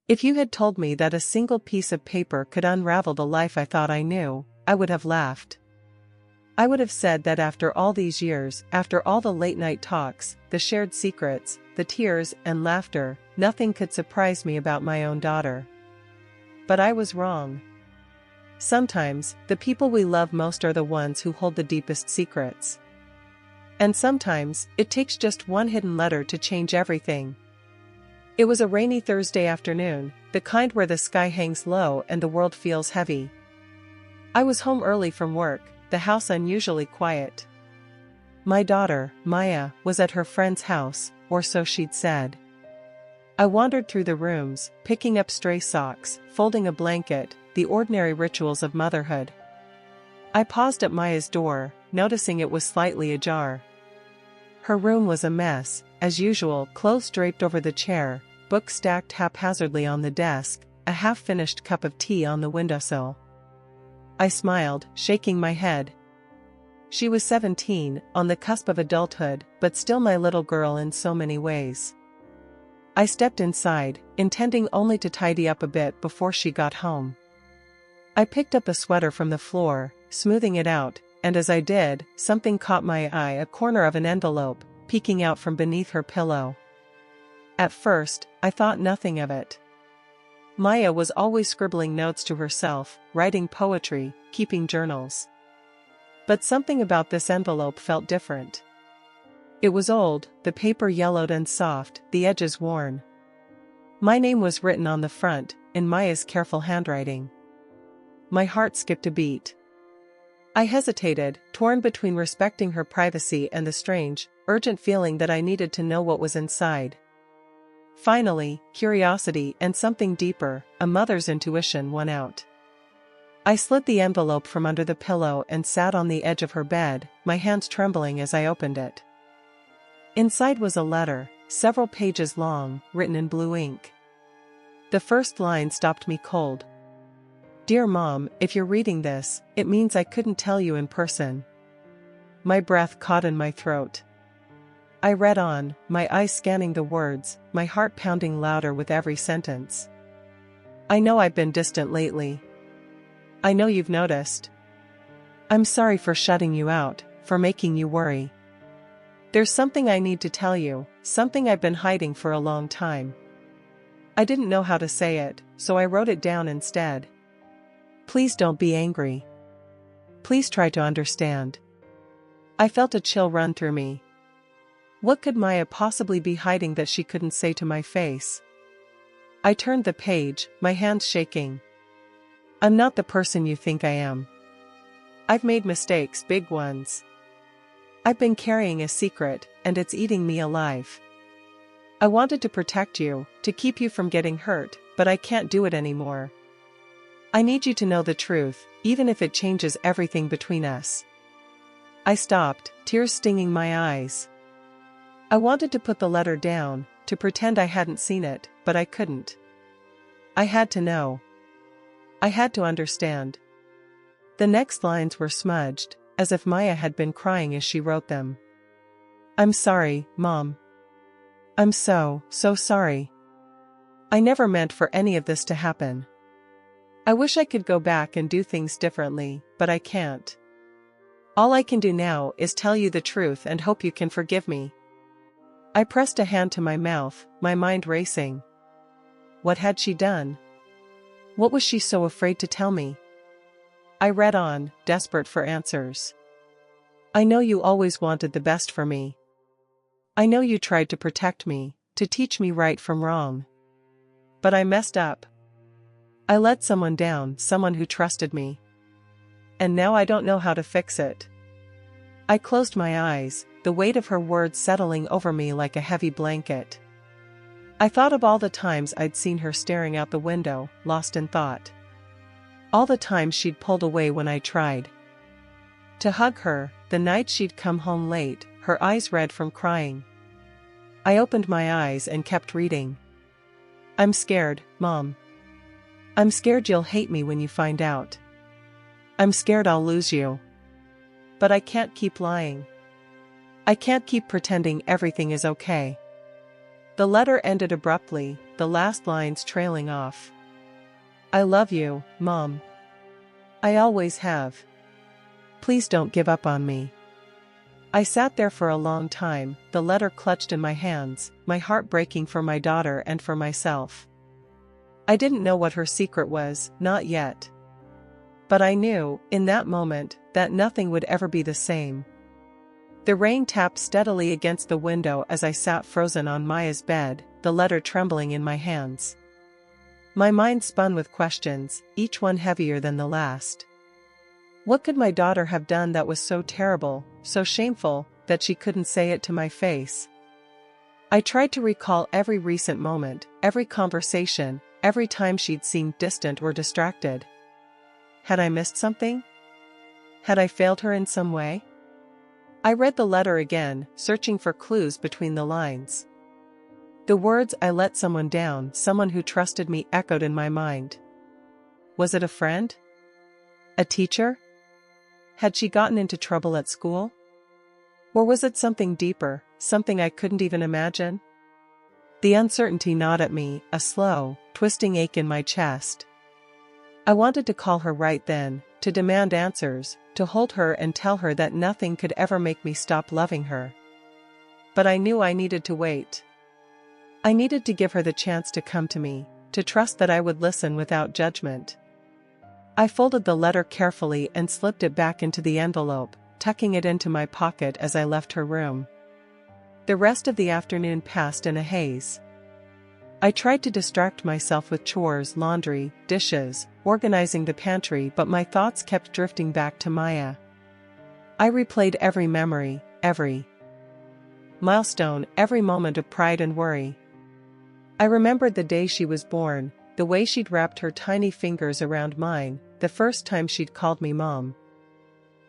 If you had told me that a single piece of paper could unravel the life I thought I knew, I would have laughed. I would have said that after all these years, after all the late-night talks, the shared secrets, the tears and laughter, nothing could surprise me about my own daughter. But I was wrong. Sometimes, the people we love most are the ones who hold the deepest secrets. And sometimes, it takes just one hidden letter to change everything. It was a rainy Thursday afternoon, the kind where the sky hangs low and the world feels heavy. I was home early from work, the house unusually quiet. My daughter, Maya, was at her friend's house, or so she'd said. I wandered through the rooms, picking up stray socks, folding a blanket, the ordinary rituals of motherhood. I paused at Maya's door, noticing it was slightly ajar. Her room was a mess, as usual, clothes draped over the chair, books stacked haphazardly on the desk, a half-finished cup of tea on the windowsill. I smiled, shaking my head. She was 17, on the cusp of adulthood, but still my little girl in so many ways. I stepped inside, intending only to tidy up a bit before she got home. I picked up a sweater from the floor, smoothing it out, and as I did, something caught my eye, a corner of an envelope, peeking out from beneath her pillow. At first, I thought nothing of it. Maya was always scribbling notes to herself, writing poetry, keeping journals. But something about this envelope felt different. It was old, the paper yellowed and soft, the edges worn. My name was written on the front, in Maya's careful handwriting. My heart skipped a beat. I hesitated, torn between respecting her privacy and the strange, urgent feeling that I needed to know what was inside. Finally, curiosity and something deeper, a mother's intuition, won out. I slid the envelope from under the pillow and sat on the edge of her bed, my hands trembling as I opened it. Inside was a letter, several pages long, written in blue ink. The first line stopped me cold. "Dear Mom, if you're reading this, it means I couldn't tell you in person." My breath caught in my throat. I read on, my eyes scanning the words, my heart pounding louder with every sentence. "I know I've been distant lately. I know you've noticed. I'm sorry for shutting you out, for making you worry. There's something I need to tell you, something I've been hiding for a long time. I didn't know how to say it, so I wrote it down instead. Please don't be angry. Please try to understand." I felt a chill run through me. What could Maya possibly be hiding that she couldn't say to my face? I turned the page, my hands shaking. "I'm not the person you think I am. I've made mistakes, big ones. I've been carrying a secret, and it's eating me alive. I wanted to protect you, to keep you from getting hurt, but I can't do it anymore. I need you to know the truth, even if it changes everything between us." I stopped, tears stinging my eyes. I wanted to put the letter down, to pretend I hadn't seen it, but I couldn't. I had to know. I had to understand. The next lines were smudged, as if Maya had been crying as she wrote them. "I'm sorry, Mom. I'm so sorry. I never meant for any of this to happen. I wish I could go back and do things differently, but I can't. All I can do now is tell you the truth and hope you can forgive me." I pressed a hand to my mouth, my mind racing. What had she done? What was she so afraid to tell me? I read on, desperate for answers. "I know you always wanted the best for me. I know you tried to protect me, to teach me right from wrong. But I messed up. I let someone down, someone who trusted me. And now I don't know how to fix it." I closed my eyes, the weight of her words settling over me like a heavy blanket. I thought of all the times I'd seen her staring out the window, lost in thought. All the times she'd pulled away when I tried to hug her, the night she'd come home late, her eyes red from crying. I opened my eyes and kept reading. "I'm scared, Mom. I'm scared you'll hate me when you find out. I'm scared I'll lose you. But I can't keep lying. I can't keep pretending everything is okay." The letter ended abruptly, the last lines trailing off. I love you, Mom. I always have. Please don't give up on me. I sat there for a long time, the letter clutched in my hands, my heart breaking for my daughter and for myself. I didn't know what her secret was, not yet. But I knew, in that moment, that nothing would ever be the same. The rain tapped steadily against the window as I sat frozen on Maya's bed, the letter trembling in my hands. My mind spun with questions, each one heavier than the last. What could my daughter have done that was so terrible, so shameful, that she couldn't say it to my face? I tried to recall every recent moment, every conversation, every time she'd seemed distant or distracted. Had I missed something? Had I failed her in some way? I read the letter again, searching for clues between the lines. The words "I let someone down, someone who trusted me" echoed in my mind. Was it a friend? A teacher? Had she gotten into trouble at school? Or was it something deeper, something I couldn't even imagine? The uncertainty gnawed at me, a slow, twisting ache in my chest. I wanted to call her right then, to demand answers, to hold her and tell her that nothing could ever make me stop loving her. But I knew I needed to wait. I needed to give her the chance to come to me, to trust that I would listen without judgment. I folded the letter carefully and slipped it back into the envelope, tucking it into my pocket as I left her room. The rest of the afternoon passed in a haze. I tried to distract myself with chores, laundry, dishes, organizing the pantry, but my thoughts kept drifting back to Maya. I replayed every memory, every milestone, every moment of pride and worry. I remembered the day she was born, the way she'd wrapped her tiny fingers around mine, the first time she'd called me Mom.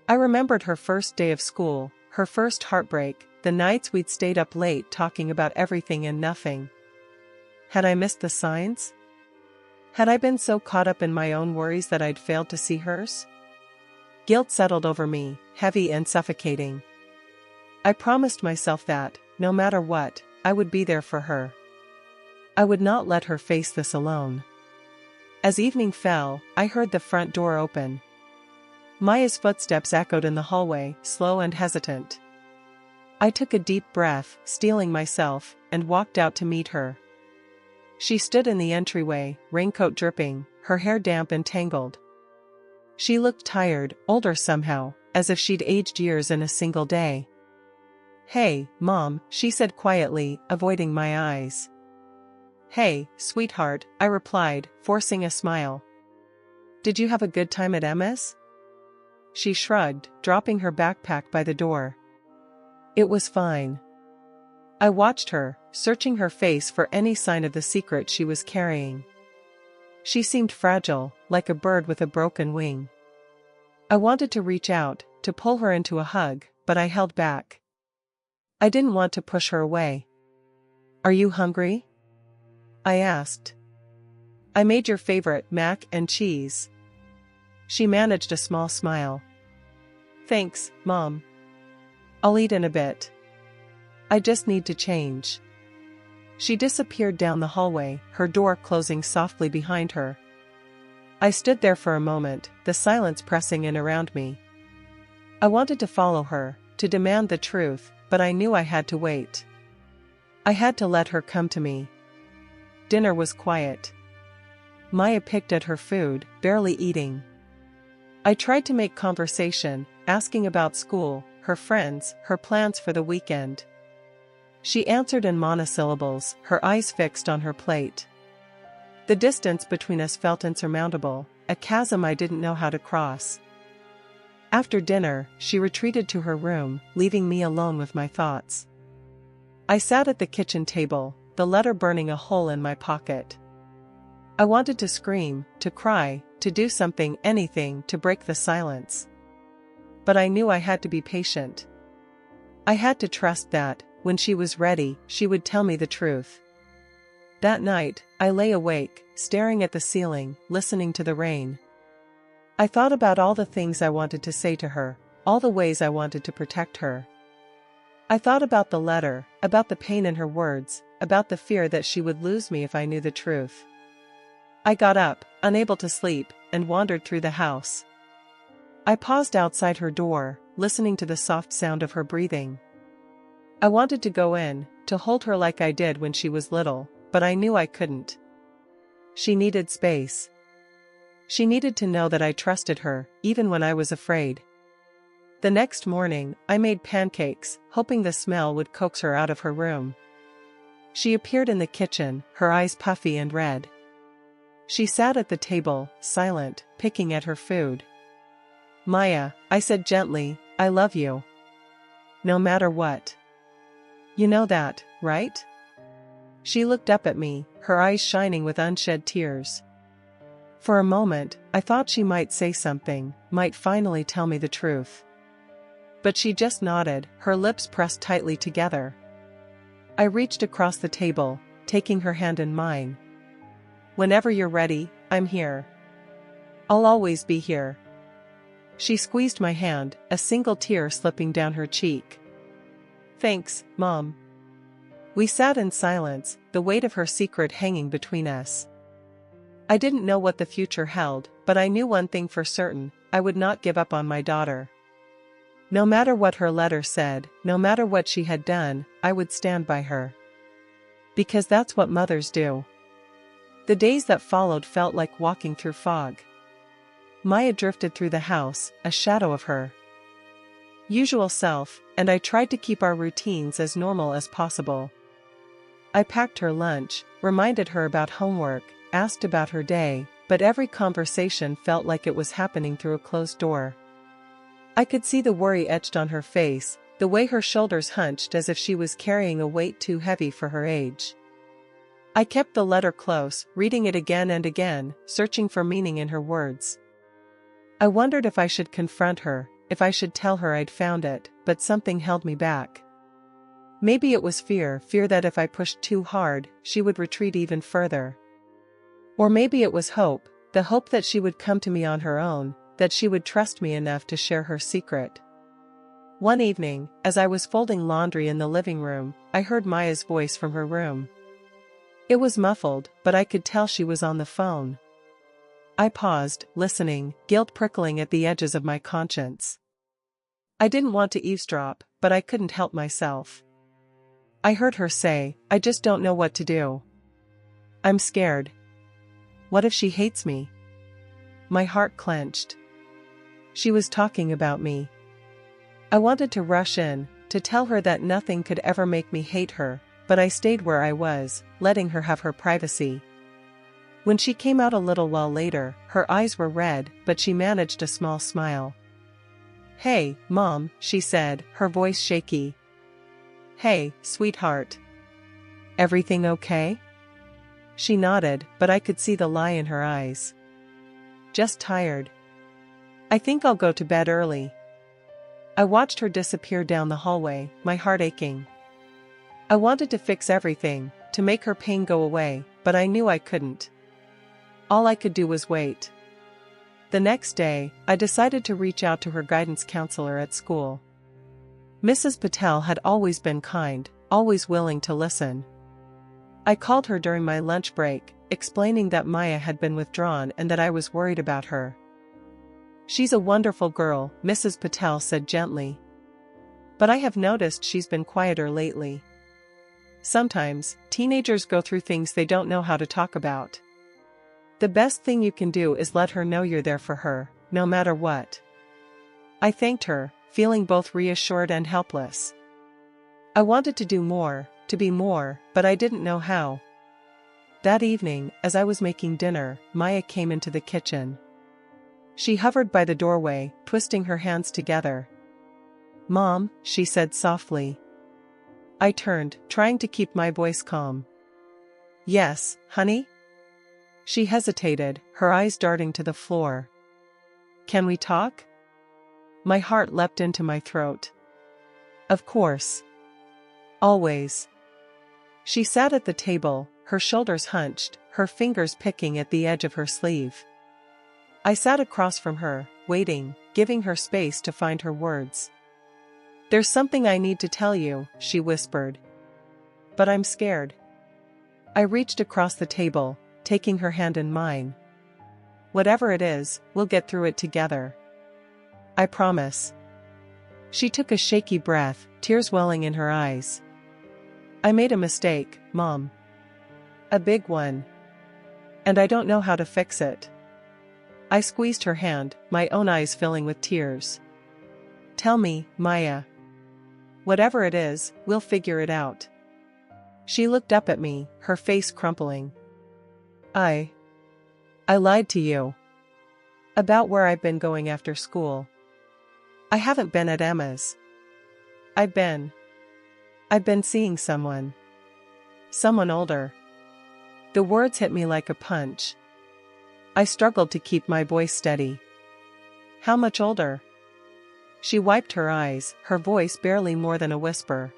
I remembered her first day of school, her first heartbreak, the nights we'd stayed up late talking about everything and nothing. Had I missed the signs? Had I been so caught up in my own worries that I'd failed to see hers? Guilt settled over me, heavy and suffocating. I promised myself that, no matter what, I would be there for her. I would not let her face this alone. As evening fell, I heard the front door open. Maya's footsteps echoed in the hallway, slow and hesitant. I took a deep breath, steeling myself, and walked out to meet her. She stood in the entryway, raincoat dripping, her hair damp and tangled. She looked tired, older somehow, as if she'd aged years in a single day. "Hey, Mom," she said quietly, avoiding my eyes. "Hey, sweetheart," I replied, forcing a smile. "Did you have a good time at Emma's?" She shrugged, dropping her backpack by the door. "It was fine." I watched her, searching her face for any sign of the secret she was carrying. She seemed fragile, like a bird with a broken wing. I wanted to reach out, to pull her into a hug, but I held back. I didn't want to push her away. "Are you hungry?" I asked. "I made your favorite, mac and cheese." She managed a small smile. "Thanks, Mom. I'll eat in a bit. I just need to change." She disappeared down the hallway, her door closing softly behind her. I stood there for a moment, the silence pressing in around me. I wanted to follow her, to demand the truth, but I knew I had to wait. I had to let her come to me. Dinner was quiet. Maya picked at her food, barely eating. I tried to make conversation, asking about school, her friends, her plans for the weekend. She answered in monosyllables, her eyes fixed on her plate. The distance between us felt insurmountable, a chasm I didn't know how to cross. After dinner, she retreated to her room, leaving me alone with my thoughts. I sat at the kitchen table, the letter burning a hole in my pocket. I wanted to scream, to cry, to do something, anything, to break the silence. But I knew I had to be patient. I had to trust that, when she was ready, she would tell me the truth. That night, I lay awake, staring at the ceiling, listening to the rain. I thought about all the things I wanted to say to her, all the ways I wanted to protect her. I thought about the letter, about the pain in her words, about the fear that she would lose me if I knew the truth. I got up, unable to sleep, and wandered through the house. I paused outside her door, listening to the soft sound of her breathing. I wanted to go in, to hold her like I did when she was little, but I knew I couldn't. She needed space. She needed to know that I trusted her, even when I was afraid. The next morning, I made pancakes, hoping the smell would coax her out of her room. She appeared in the kitchen, her eyes puffy and red. She sat at the table, silent, picking at her food. "Maya," I said gently, "I love you. No matter what. You know that, right?" She looked up at me, her eyes shining with unshed tears. For a moment, I thought she might say something, might finally tell me the truth. But she just nodded, her lips pressed tightly together. I reached across the table, taking her hand in mine. "Whenever you're ready, I'm here. I'll always be here." She squeezed my hand, a single tear slipping down her cheek. "Thanks, Mom." We sat in silence, the weight of her secret hanging between us. I didn't know what the future held, but I knew one thing for certain: I would not give up on my daughter. No matter what her letter said, no matter what she had done, I would stand by her. Because that's what mothers do. The days that followed felt like walking through fog. Maya drifted through the house, a shadow of her usual self, and I tried to keep our routines as normal as possible. I packed her lunch, reminded her about homework, asked about her day, but every conversation felt like it was happening through a closed door. I could see the worry etched on her face, the way her shoulders hunched as if she was carrying a weight too heavy for her age. I kept the letter close, reading it again and again, searching for meaning in her words. I wondered if I should confront her, if I should tell her I'd found it, but something held me back. Maybe it was fear that if I pushed too hard, she would retreat even further. Or maybe it was hope, the hope that she would come to me on her own, that she would trust me enough to share her secret. One evening, as I was folding laundry in the living room, I heard Maya's voice from her room. It was muffled, but I could tell she was on the phone. I paused, listening, guilt prickling at the edges of my conscience. I didn't want to eavesdrop, but I couldn't help myself. I heard her say, "I just don't know what to do. I'm scared. What if she hates me?" My heart clenched. She was talking about me. I wanted to rush in, to tell her that nothing could ever make me hate her, but I stayed where I was, letting her have her privacy. When she came out a little while later, her eyes were red, but she managed a small smile. "Hey, Mom," she said, her voice shaky. "Hey, sweetheart. Everything okay?" She nodded, but I could see the lie in her eyes. "Just tired. I think I'll go to bed early." I watched her disappear down the hallway, my heart aching. I wanted to fix everything, to make her pain go away, but I knew I couldn't. All I could do was wait. The next day, I decided to reach out to her guidance counselor at school. Mrs. Patel had always been kind, always willing to listen. I called her during my lunch break, explaining that Maya had been withdrawn and that I was worried about her. "She's a wonderful girl," Mrs. Patel said gently. "But I have noticed she's been quieter lately. Sometimes, teenagers go through things they don't know how to talk about. The best thing you can do is let her know you're there for her, no matter what." I thanked her, feeling both reassured and helpless. I wanted to do more, to be more, but I didn't know how. That evening, as I was making dinner, Maya came into the kitchen. She hovered by the doorway, twisting her hands together. "Mom," she said softly. I turned, trying to keep my voice calm. "Yes, honey?" She hesitated, her eyes darting to the floor. "Can we talk?" My heart leapt into my throat. "Of course. Always." She sat at the table, her shoulders hunched, her fingers picking at the edge of her sleeve. I sat across from her, waiting, giving her space to find her words. "There's something I need to tell you," she whispered. "But I'm scared." I reached across the table, taking her hand in mine. Whatever it is, we'll get through it together. I promise. She took a shaky breath, tears welling in her eyes. I made a mistake, Mom. A big one. And I don't know how to fix it. I squeezed her hand, my own eyes filling with tears. Tell me, Maya. Whatever it is, we'll figure it out. She looked up at me, her face crumpling. I lied to you. About where I've been going after school. I haven't been at Emma's. I've been seeing someone. Someone older. The words hit me like a punch. I struggled to keep my voice steady. How much older? She wiped her eyes, her voice barely more than a whisper.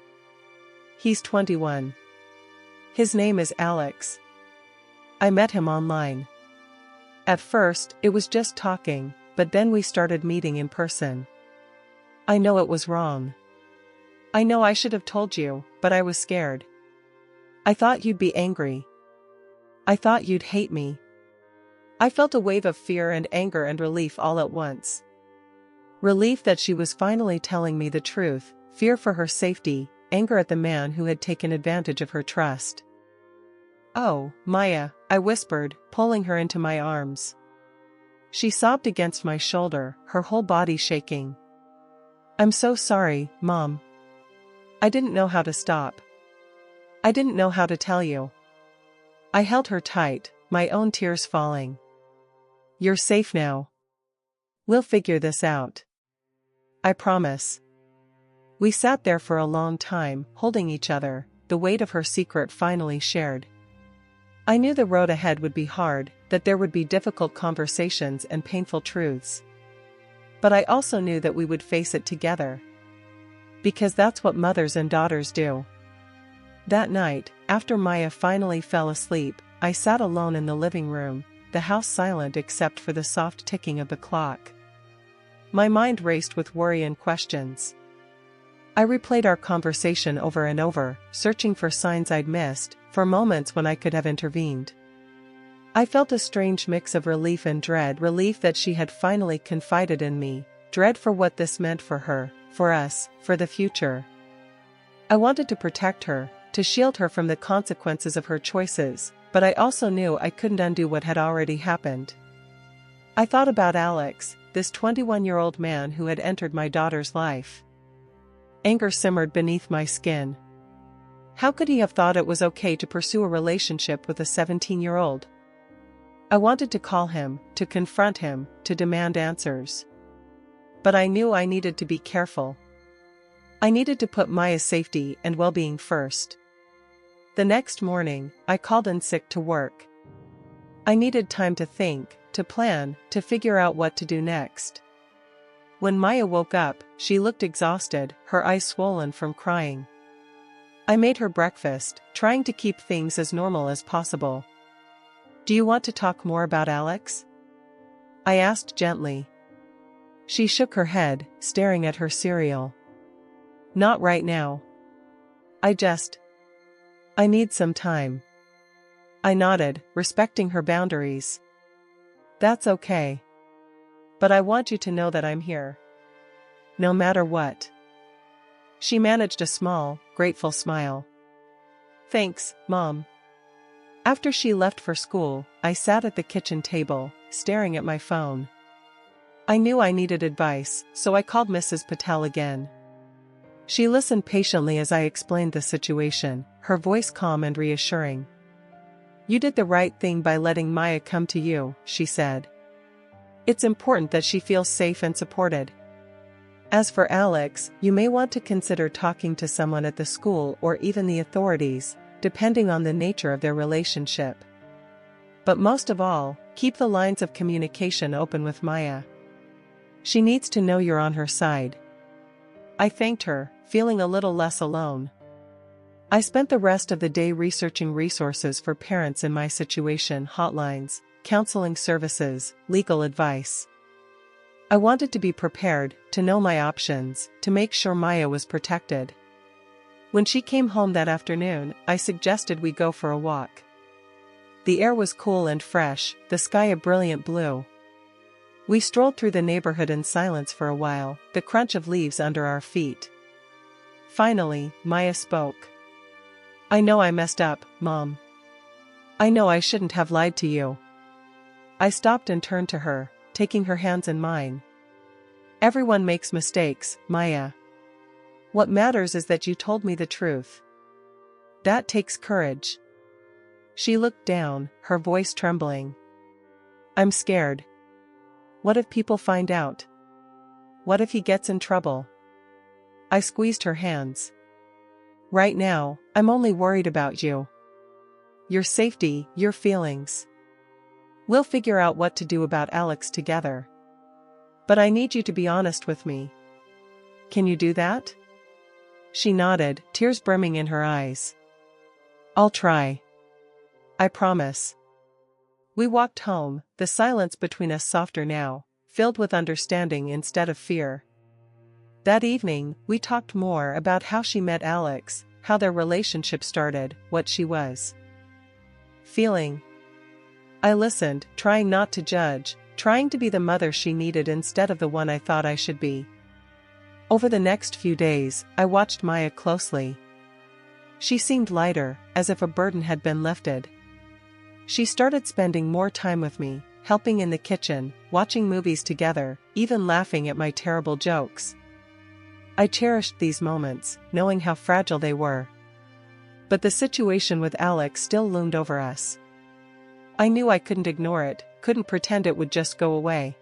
He's 21. His name is Alex. I met him online. At first, it was just talking, but then we started meeting in person. I know it was wrong. I know I should have told you, but I was scared. I thought you'd be angry. I thought you'd hate me. I felt a wave of fear and anger and relief all at once. Relief that she was finally telling me the truth, fear for her safety, anger at the man who had taken advantage of her trust. Oh, Maya, I whispered, pulling her into my arms. She sobbed against my shoulder, her whole body shaking. I'm so sorry, Mom. I didn't know how to stop. I didn't know how to tell you. I held her tight, my own tears falling. You're safe now. We'll figure this out. I promise. We sat there for a long time, holding each other, the weight of her secret finally shared. I knew the road ahead would be hard, that there would be difficult conversations and painful truths. But I also knew that we would face it together. Because that's what mothers and daughters do. That night, after Maya finally fell asleep, I sat alone in the living room, the house silent except for the soft ticking of the clock. My mind raced with worry and questions. I replayed our conversation over and over, searching for signs I'd missed, for moments when I could have intervened. I felt a strange mix of relief and dread, relief that she had finally confided in me, dread for what this meant for her, for us, for the future. I wanted to protect her, to shield her from the consequences of her choices, but I also knew I couldn't undo what had already happened. I thought about Alex, this 21-year-old man who had entered my daughter's life. Anger simmered beneath my skin. How could he have thought it was okay to pursue a relationship with a 17-year-old? I wanted to call him, to confront him, to demand answers. But I knew I needed to be careful. I needed to put Maya's safety and well-being first. The next morning, I called in sick to work. I needed time to think, to plan, to figure out what to do next. When Maya woke up, she looked exhausted, her eyes swollen from crying. I made her breakfast, trying to keep things as normal as possible. Do you want to talk more about Alex? I asked gently. She shook her head, staring at her cereal. Not right now. I need some time. I nodded, respecting her boundaries. That's okay. But I want you to know that I'm here. No matter what. She managed a small, grateful smile. Thanks, Mom. After she left for school, I sat at the kitchen table, staring at my phone. I knew I needed advice, so I called Mrs. Patel again. She listened patiently as I explained the situation, her voice calm and reassuring. You did the right thing by letting Maya come to you, she said. It's important that she feels safe and supported. As for Alex, you may want to consider talking to someone at the school or even the authorities, depending on the nature of their relationship. But most of all, keep the lines of communication open with Maya. She needs to know you're on her side. I thanked her, feeling a little less alone. I spent the rest of the day researching resources for parents in my situation, hotlines, counseling services, legal advice. I wanted to be prepared, to know my options, to make sure Maya was protected. When she came home that afternoon, I suggested we go for a walk. The air was cool and fresh, the sky a brilliant blue. We strolled through the neighborhood in silence for a while, the crunch of leaves under our feet. Finally, Maya spoke. "I know I messed up, Mom. I know I shouldn't have lied to you." I stopped and turned to her, taking her hands in mine. "Everyone makes mistakes, Maya. What matters is that you told me the truth. That takes courage." She looked down, her voice trembling. "I'm scared. What if people find out? What if he gets in trouble?" I squeezed her hands. "Right now, I'm only worried about you. Your safety, your feelings. We'll figure out what to do about Alex together. But I need you to be honest with me. Can you do that?" She nodded, tears brimming in her eyes. "I'll try. I promise." We walked home, the silence between us softer now, filled with understanding instead of fear. That evening, we talked more about how she met Alex, how their relationship started, what she was feeling. I listened, trying not to judge, trying to be the mother she needed instead of the one I thought I should be. Over the next few days, I watched Maya closely. She seemed lighter, as if a burden had been lifted. She started spending more time with me, helping in the kitchen, watching movies together, even laughing at my terrible jokes. I cherished these moments, knowing how fragile they were. But the situation with Alex still loomed over us. I knew I couldn't ignore it, couldn't pretend it would just go away.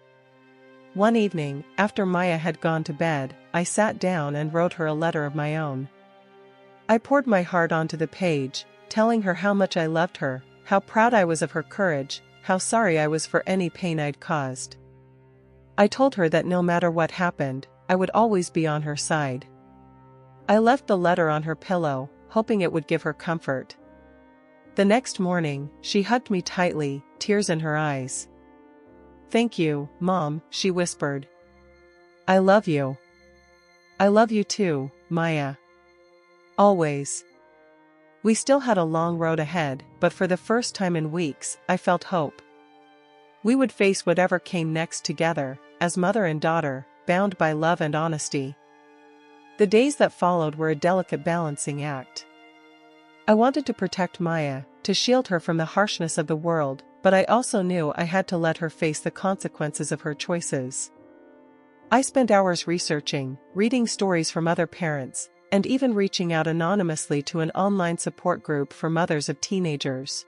One evening, after Maya had gone to bed, I sat down and wrote her a letter of my own. I poured my heart onto the page, telling her how much I loved her, how proud I was of her courage, how sorry I was for any pain I'd caused. I told her that no matter what happened, I would always be on her side. I left the letter on her pillow, hoping it would give her comfort. The next morning, she hugged me tightly, tears in her eyes. "Thank you, Mom," she whispered. "I love you. I love you too, Maya. Always." We still had a long road ahead, but for the first time in weeks, I felt hope. We would face whatever came next together, as mother and daughter, bound by love and honesty. The days that followed were a delicate balancing act. I wanted to protect Maya, to shield her from the harshness of the world, but I also knew I had to let her face the consequences of her choices. I spent hours researching, reading stories from other parents, and even reaching out anonymously to an online support group for mothers of teenagers.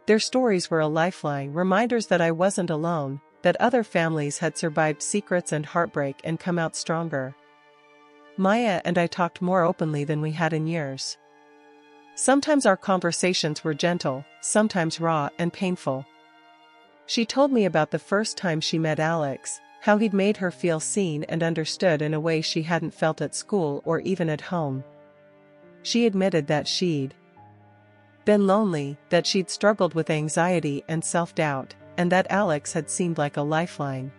Their stories were a lifeline, reminders that I wasn't alone, that other families had survived secrets and heartbreak and come out stronger. Maya and I talked more openly than we had in years. Sometimes our conversations were gentle, sometimes raw and painful. She told me about the first time she met Alex, how he'd made her feel seen and understood in a way she hadn't felt at school or even at home. She admitted that she'd been lonely, that she'd struggled with anxiety and self-doubt, and that Alex had seemed like a lifeline.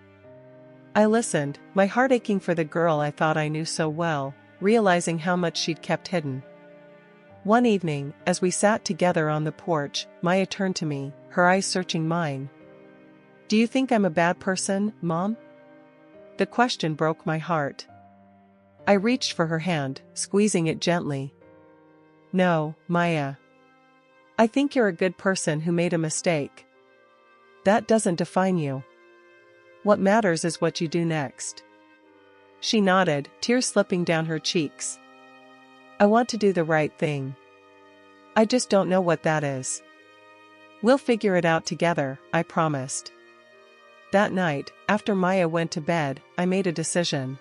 I listened, my heart aching for the girl I thought I knew so well, realizing how much she'd kept hidden. One evening, as we sat together on the porch, Maya turned to me, her eyes searching mine. "Do you think I'm a bad person, Mom?" The question broke my heart. I reached for her hand, squeezing it gently. "No, Maya. I think you're a good person who made a mistake. That doesn't define you. What matters is what you do next." She nodded, tears slipping down her cheeks. "I want to do the right thing. I just don't know what that is. We'll figure it out together," I promised. That night, after Maya went to bed, I made a decision.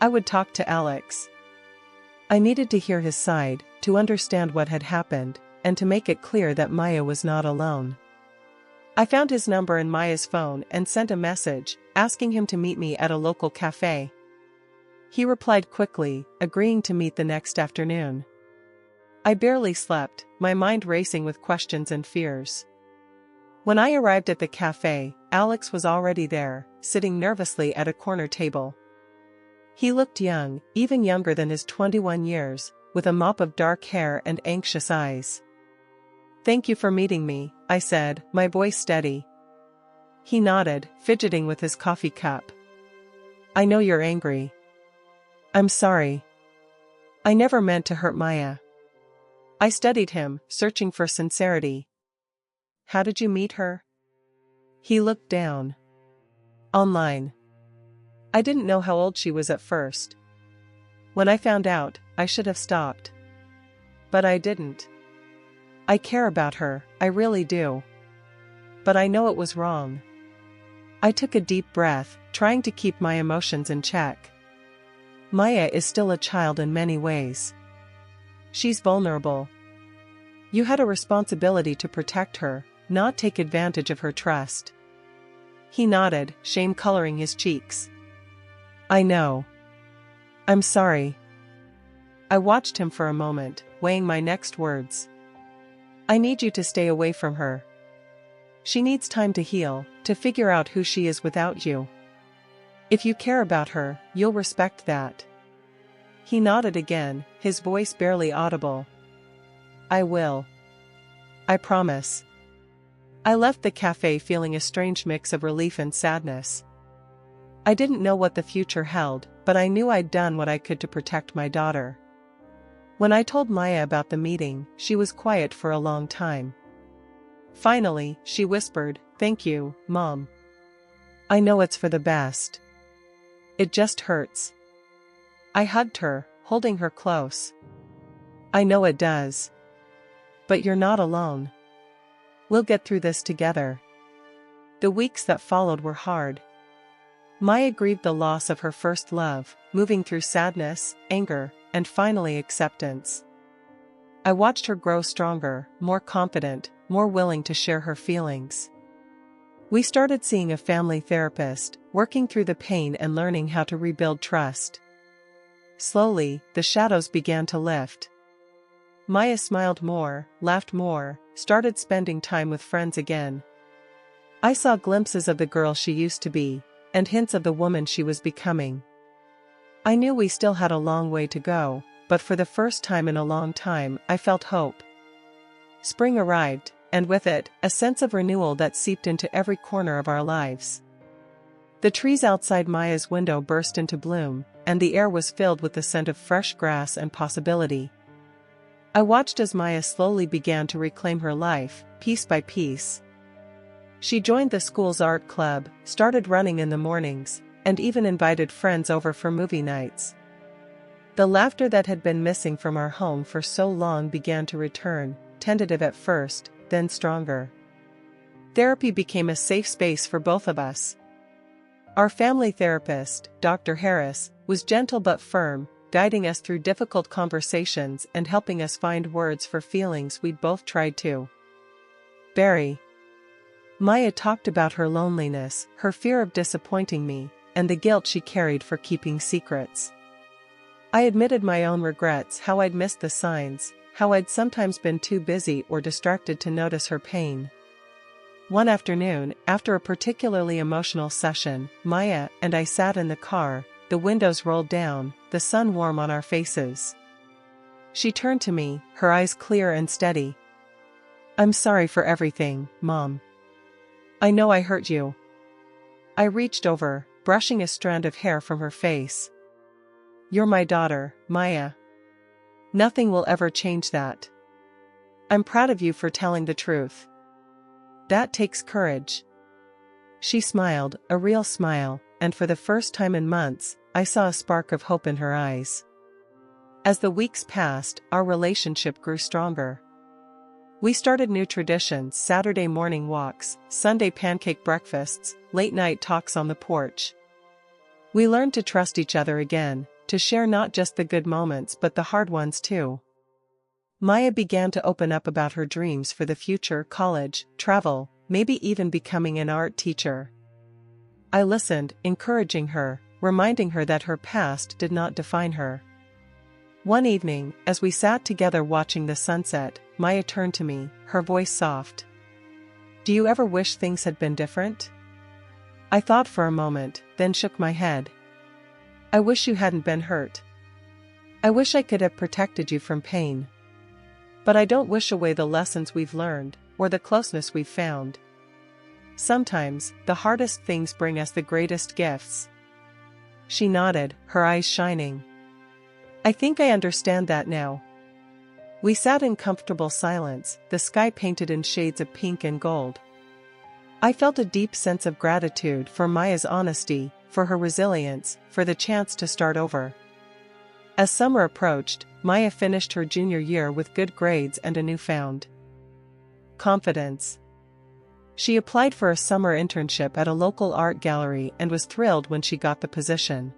I would talk to Alex. I needed to hear his side, to understand what had happened, and to make it clear that Maya was not alone. I found his number in Maya's phone and sent a message, asking him to meet me at a local cafe. He replied quickly, agreeing to meet the next afternoon. I barely slept, my mind racing with questions and fears. When I arrived at the cafe, Alex was already there, sitting nervously at a corner table. He looked young, even younger than his 21 years, with a mop of dark hair and anxious eyes. "Thank you for meeting me," I said, my voice steady. He nodded, fidgeting with his coffee cup. "I know you're angry." "I'm sorry. I never meant to hurt Maya." I studied him, searching for sincerity. "How did you meet her?" He looked down. "Online. I didn't know how old she was at first. When I found out, I should have stopped. But I didn't. I care about her, I really do. But I know it was wrong." I took a deep breath, trying to keep my emotions in check. Maya is still a child in many ways. She's vulnerable. You had a responsibility to protect her, not take advantage of her trust. He nodded, shame coloring his cheeks. "I know. I'm sorry." I watched him for a moment, weighing my next words. "I need you to stay away from her. She needs time to heal, to figure out who she is without you. If you care about her, you'll respect that." He nodded again, his voice barely audible. "I will. I promise." I left the cafe feeling a strange mix of relief and sadness. I didn't know what the future held, but I knew I'd done what I could to protect my daughter. When I told Maya about the meeting, she was quiet for a long time. Finally, she whispered, "Thank you, Mom. I know it's for the best. It just hurts." I hugged her, holding her close. "I know it does. But you're not alone. We'll get through this together." The weeks that followed were hard. Maya grieved the loss of her first love, moving through sadness, anger, and finally acceptance. I watched her grow stronger, more confident, more willing to share her feelings. We started seeing a family therapist, working through the pain and learning how to rebuild trust. Slowly, the shadows began to lift. Maya smiled more, laughed more, started spending time with friends again. I saw glimpses of the girl she used to be, and hints of the woman she was becoming. I knew we still had a long way to go, but for the first time in a long time, I felt hope. Spring arrived, and with it, a sense of renewal that seeped into every corner of our lives. The trees outside Maya's window burst into bloom, and the air was filled with the scent of fresh grass and possibility. I watched as Maya slowly began to reclaim her life, piece by piece. She joined the school's art club, started running in the mornings, and even invited friends over for movie nights. The laughter that had been missing from our home for so long began to return, tentative at first, then stronger. Therapy became a safe space for both of us. Our family therapist, Dr. Harris, was gentle but firm, guiding us through difficult conversations and helping us find words for feelings we'd both tried to bury. Maya talked about her loneliness, her fear of disappointing me, and the guilt she carried for keeping secrets. I admitted my own regrets, how I'd missed the signs, how I'd sometimes been too busy or distracted to notice her pain. One afternoon, after a particularly emotional session, Maya and I sat in the car, the windows rolled down, the sun warm on our faces. She turned to me, her eyes clear and steady. "I'm sorry for everything, Mom. I know I hurt you." I reached over, brushing a strand of hair from her face. "You're my daughter, Maya. Nothing will ever change that. I'm proud of you for telling the truth. That takes courage." She smiled, a real smile, and for the first time in months, I saw a spark of hope in her eyes. As the weeks passed, our relationship grew stronger. We started new traditions: Saturday morning walks, Sunday pancake breakfasts, late-night talks on the porch. We learned to trust each other again, to share not just the good moments but the hard ones too. Maya began to open up about her dreams for the future: college, travel, maybe even becoming an art teacher. I listened, encouraging her, reminding her that her past did not define her. One evening, as we sat together watching the sunset, Maya turned to me, her voice soft. "Do you ever wish things had been different?" I thought for a moment, then shook my head. "I wish you hadn't been hurt. I wish I could have protected you from pain. But I don't wish away the lessons we've learned, or the closeness we've found. Sometimes, the hardest things bring us the greatest gifts. She nodded, her eyes shining. I think I understand that now. We sat in comfortable silence, the sky painted in shades of pink and gold. I felt a deep sense of gratitude for Maya's honesty, for her resilience, for the chance to start over. As summer approached, Maya finished her junior year with good grades and a newfound confidence. She applied for a summer internship at a local art gallery and was thrilled when she got the position.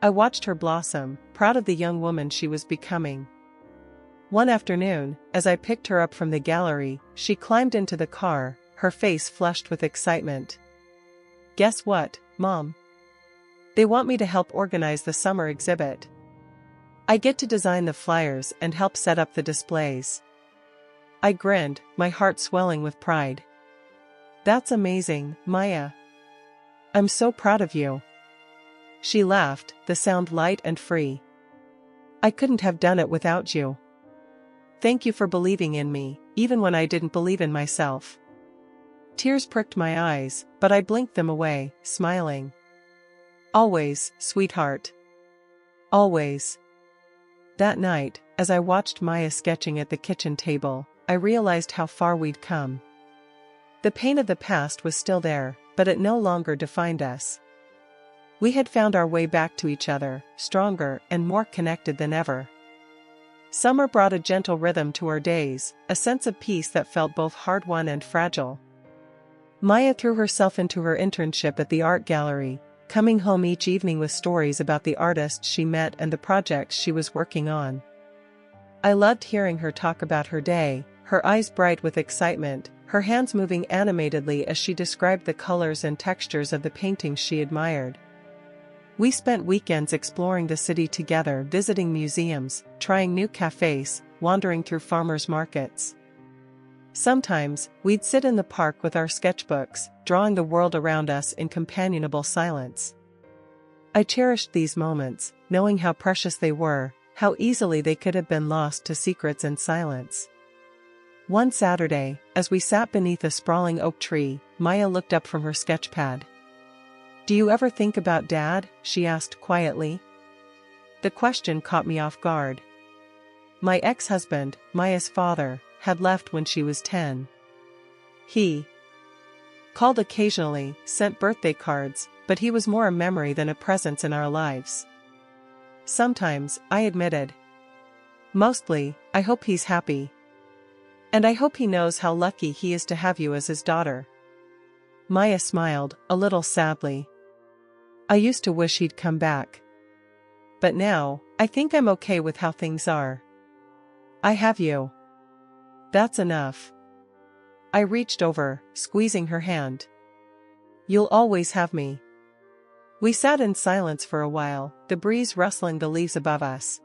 I watched her blossom, proud of the young woman she was becoming. One afternoon, as I picked her up from the gallery, she climbed into the car, her face flushed with excitement. Guess what, Mom? They want me to help organize the summer exhibit. I get to design the flyers and help set up the displays. I grinned, my heart swelling with pride. That's amazing, Maya. I'm so proud of you. She laughed, the sound light and free. I couldn't have done it without you. Thank you for believing in me, even when I didn't believe in myself. Tears pricked my eyes, but I blinked them away, smiling. Always, sweetheart. Always. That night, as I watched Maya sketching at the kitchen table, I realized how far we'd come. The pain of the past was still there, but it no longer defined us. We had found our way back to each other, stronger and more connected than ever. Summer brought a gentle rhythm to our days, a sense of peace that felt both hard-won and fragile. Maya threw herself into her internship at the art gallery, coming home each evening with stories about the artists she met and the projects she was working on. I loved hearing her talk about her day, her eyes bright with excitement, her hands moving animatedly as she described the colors and textures of the paintings she admired. We spent weekends exploring the city together, visiting museums, trying new cafes, wandering through farmers' markets. Sometimes, we'd sit in the park with our sketchbooks, drawing the world around us in companionable silence. I cherished these moments, knowing how precious they were, how easily they could have been lost to secrets and silence. One Saturday, as we sat beneath a sprawling oak tree, Maya looked up from her sketchpad. Do you ever think about Dad? She asked quietly. The question caught me off guard. My ex-husband, Maya's father, had left when she was 10. He called occasionally, sent birthday cards, but he was more a memory than a presence in our lives. Sometimes, I admitted. Mostly, I hope he's happy. And I hope he knows how lucky he is to have you as his daughter. Maya smiled, a little sadly. I used to wish he'd come back. But now, I think I'm okay with how things are. I have you. That's enough. I reached over, squeezing her hand. You'll always have me. We sat in silence for a while, the breeze rustling the leaves above us.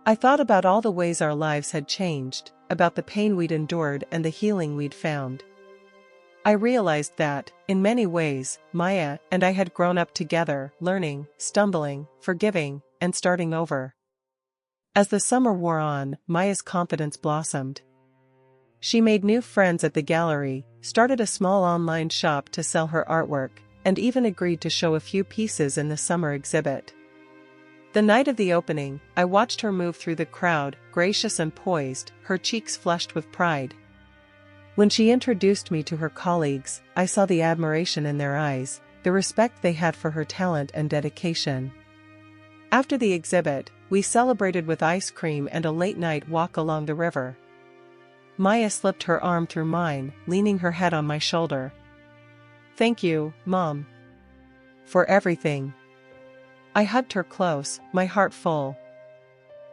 I thought about all the ways our lives had changed, about the pain we'd endured and the healing we'd found. I realized that, in many ways, Maya and I had grown up together, learning, stumbling, forgiving, and starting over. As the summer wore on, Maya's confidence blossomed. She made new friends at the gallery, started a small online shop to sell her artwork, and even agreed to show a few pieces in the summer exhibit. The night of the opening, I watched her move through the crowd, gracious and poised, her cheeks flushed with pride. When she introduced me to her colleagues, I saw the admiration in their eyes, the respect they had for her talent and dedication. After the exhibit, we celebrated with ice cream and a late-night walk along the river. Maya slipped her arm through mine, leaning her head on my shoulder. Thank you, Mom. For everything. I hugged her close, my heart full.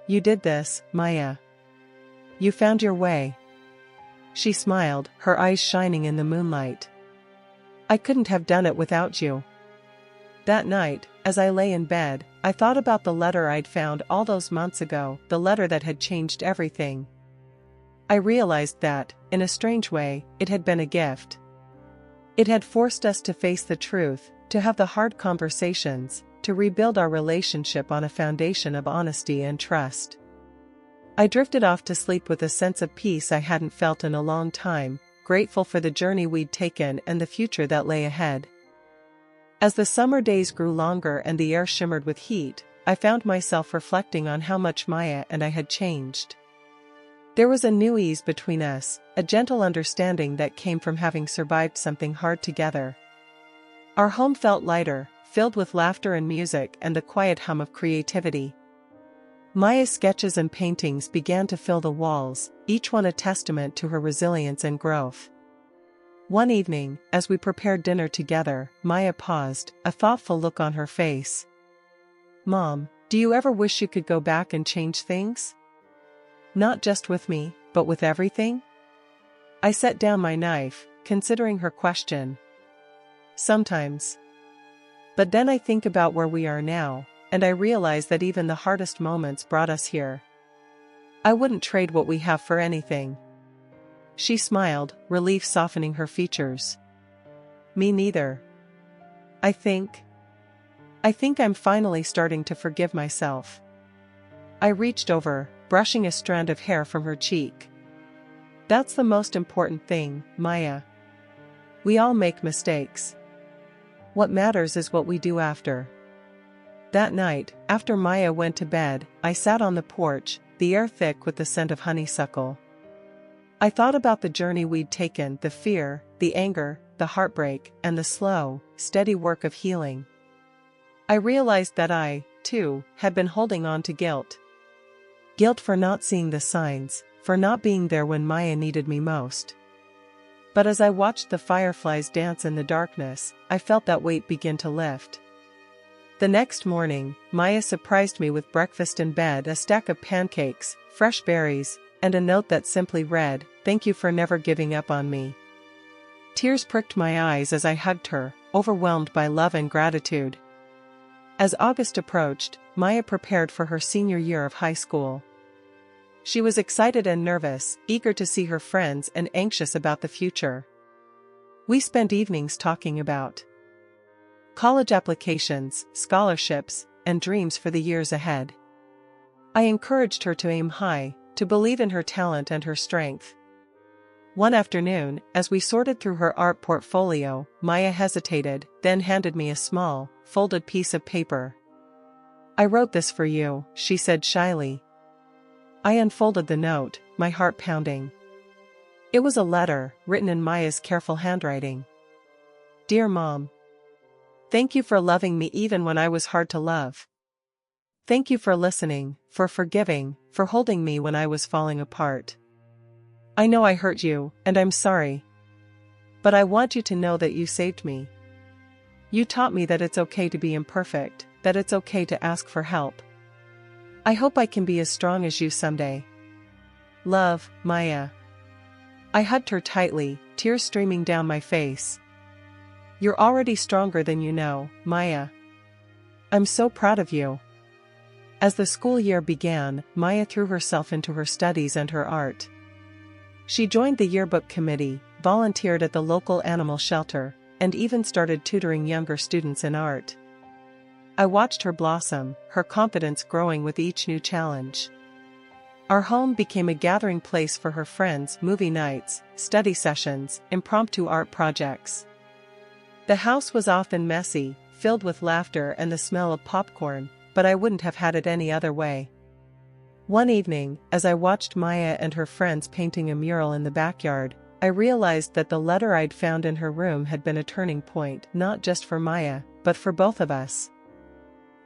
You did this, Maya. You found your way. She smiled, her eyes shining in the moonlight. I couldn't have done it without you. That night, as I lay in bed, I thought about the letter I'd found all those months ago, the letter that had changed everything. I realized that, in a strange way, it had been a gift. It had forced us to face the truth, to have the hard conversations, to rebuild our relationship on a foundation of honesty and trust. I drifted off to sleep with a sense of peace I hadn't felt in a long time, grateful for the journey we'd taken and the future that lay ahead. As the summer days grew longer and the air shimmered with heat, I found myself reflecting on how much Maya and I had changed. There was a new ease between us, a gentle understanding that came from having survived something hard together. Our home felt lighter, filled with laughter and music and the quiet hum of creativity. Maya's sketches and paintings began to fill the walls, each one a testament to her resilience and growth. One evening, as we prepared dinner together, Maya paused, a thoughtful look on her face. "Mom, do you ever wish you could go back and change things? Not just with me, but with everything?" I set down my knife, considering her question. "Sometimes. But then I think about where we are now, and I realize that even the hardest moments brought us here. I wouldn't trade what we have for anything." She smiled, relief softening her features. "Me neither. I think I'm finally starting to forgive myself." I reached over, brushing a strand of hair from her cheek. "That's the most important thing, Maya. We all make mistakes. What matters is what we do after." That night, after Maya went to bed, I sat on the porch, the air thick with the scent of honeysuckle. I thought about the journey we'd taken, the fear, the anger, the heartbreak, and the slow, steady work of healing. I realized that I, too, had been holding on to guilt. Guilt for not seeing the signs, for not being there when Maya needed me most. But as I watched the fireflies dance in the darkness, I felt that weight begin to lift. The next morning, Maya surprised me with breakfast in bed, a stack of pancakes, fresh berries, and a note that simply read, "Thank you for never giving up on me." Tears pricked my eyes as I hugged her, overwhelmed by love and gratitude. As August approached, Maya prepared for her senior year of high school. She was excited and nervous, eager to see her friends and anxious about the future. We spent evenings talking about college applications, scholarships, and dreams for the years ahead. I encouraged her to aim high, to believe in her talent and her strength. One afternoon, as we sorted through her art portfolio, Maya hesitated, then handed me a small, folded piece of paper. "I wrote this for you," she said shyly. I unfolded the note, my heart pounding. It was a letter, written in Maya's careful handwriting. "Dear Mom, thank you for loving me even when I was hard to love. Thank you for listening, for forgiving, for holding me when I was falling apart. I know I hurt you, and I'm sorry. But I want you to know that you saved me. You taught me that it's okay to be imperfect, that it's okay to ask for help. I hope I can be as strong as you someday. Love, Maya." I hugged her tightly, tears streaming down my face. "You're already stronger than you know, Maya. I'm so proud of you." As the school year began, Maya threw herself into her studies and her art. She joined the yearbook committee, volunteered at the local animal shelter, and even started tutoring younger students in art. I watched her blossom, her confidence growing with each new challenge. Our home became a gathering place for her friends, movie nights, study sessions, impromptu art projects. The house was often messy, filled with laughter and the smell of popcorn, but I wouldn't have had it any other way. One evening, as I watched Maya and her friends painting a mural in the backyard, I realized that the letter I'd found in her room had been a turning point, not just for Maya, but for both of us.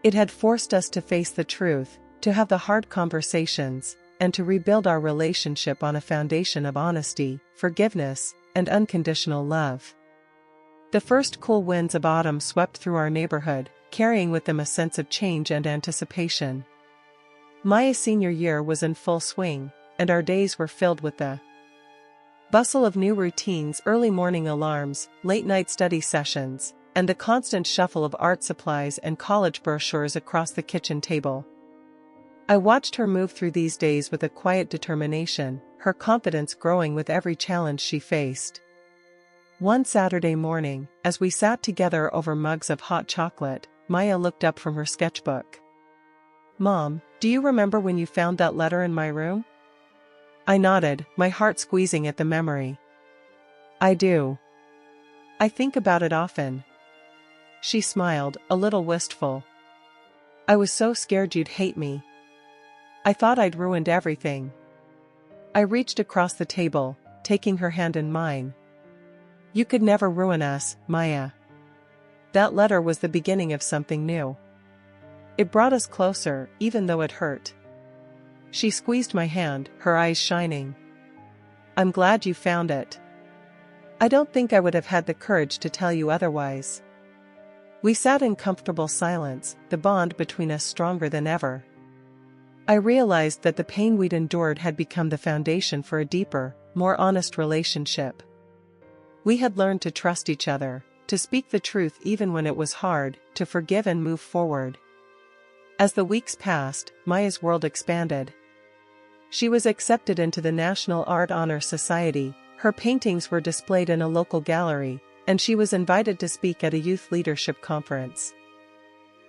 It had forced us to face the truth, to have the hard conversations, and to rebuild our relationship on a foundation of honesty, forgiveness, and unconditional love. The first cool winds of autumn swept through our neighborhood, carrying with them a sense of change and anticipation. Maya's senior year was in full swing, and our days were filled with the bustle of new routines, early morning alarms, late-night study sessions, and the constant shuffle of art supplies and college brochures across the kitchen table. I watched her move through these days with a quiet determination, her confidence growing with every challenge she faced. One Saturday morning, as we sat together over mugs of hot chocolate, Maya looked up from her sketchbook. Mom, do you remember when you found that letter in my room? I nodded, my heart squeezing at the memory. I do. I think about it often. She smiled, a little wistful. I was so scared you'd hate me. I thought I'd ruined everything. I reached across the table, taking her hand in mine. You could never ruin us, Maya. That letter was the beginning of something new. It brought us closer, even though it hurt. She squeezed my hand, her eyes shining. I'm glad you found it. I don't think I would have had the courage to tell you otherwise. We sat in comfortable silence, the bond between us stronger than ever. I realized that the pain we'd endured had become the foundation for a deeper, more honest relationship. We had learned to trust each other, to speak the truth even when it was hard, to forgive and move forward. As the weeks passed, Maya's world expanded. She was accepted into the National Art Honor Society, her paintings were displayed in a local gallery, and she was invited to speak at a youth leadership conference.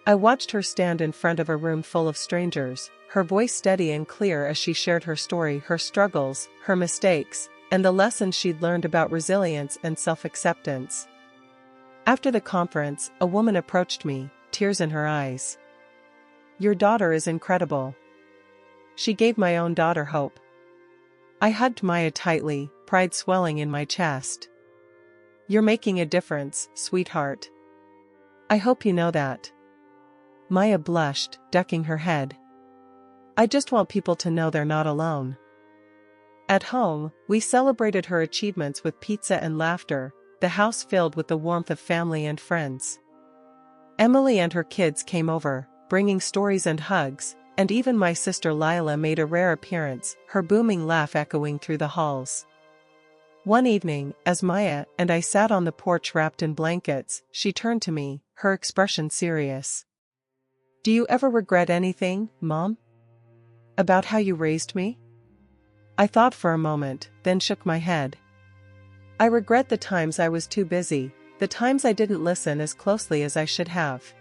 I watched her stand in front of a room full of strangers, her voice steady and clear as she shared her story, her struggles, her mistakes, and the lessons she'd learned about resilience and self-acceptance. After the conference, a woman approached me, tears in her eyes. Your daughter is incredible. She gave my own daughter hope. I hugged Maya tightly, pride swelling in my chest. You're making a difference, sweetheart. I hope you know that. Maya blushed, ducking her head. I just want people to know they're not alone. At home, we celebrated her achievements with pizza and laughter, the house filled with the warmth of family and friends. Emily and her kids came over, bringing stories and hugs, and even my sister Lila made a rare appearance, her booming laugh echoing through the halls. One evening, as Maya and I sat on the porch wrapped in blankets, she turned to me, her expression serious. Do you ever regret anything, Mom? About how you raised me? I thought for a moment, then shook my head. I regret the times I was too busy, the times I didn't listen as closely as I should have.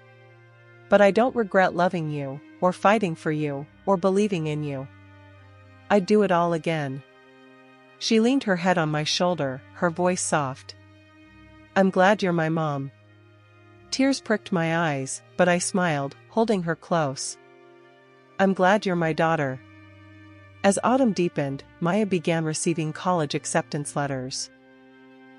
But I don't regret loving you, or fighting for you, or believing in you. I'd do it all again. She leaned her head on my shoulder, her voice soft. I'm glad you're my mom. Tears pricked my eyes, but I smiled, holding her close. I'm glad you're my daughter. As autumn deepened, Maya began receiving college acceptance letters.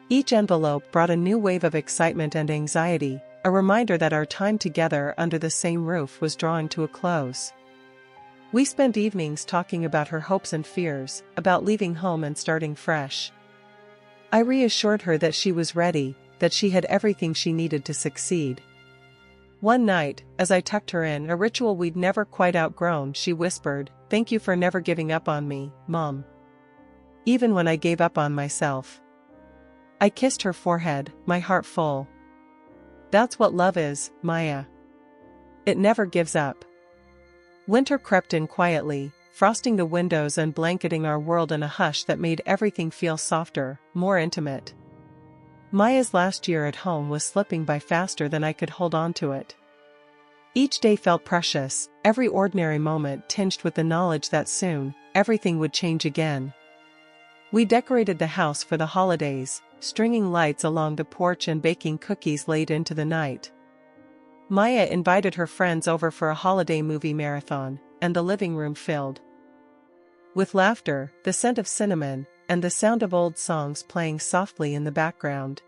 Each envelope brought a new wave of excitement and anxiety, a reminder that our time together under the same roof was drawing to a close. We spent evenings talking about her hopes and fears, about leaving home and starting fresh. I reassured her that she was ready, that she had everything she needed to succeed. One night, as I tucked her in, a ritual we'd never quite outgrown, she whispered, "Thank you for never giving up on me, Mom. Even when I gave up on myself." I kissed her forehead, my heart full. That's what love is, Maya. It never gives up. Winter crept in quietly, frosting the windows and blanketing our world in a hush that made everything feel softer, more intimate. Maya's last year at home was slipping by faster than I could hold on to it. Each day felt precious, every ordinary moment tinged with the knowledge that soon, everything would change again. We decorated the house for the holidays, stringing lights along the porch and baking cookies late into the night. Maya invited her friends over for a holiday movie marathon, and the living room filled with laughter, the scent of cinnamon, and the sound of old songs playing softly in the background.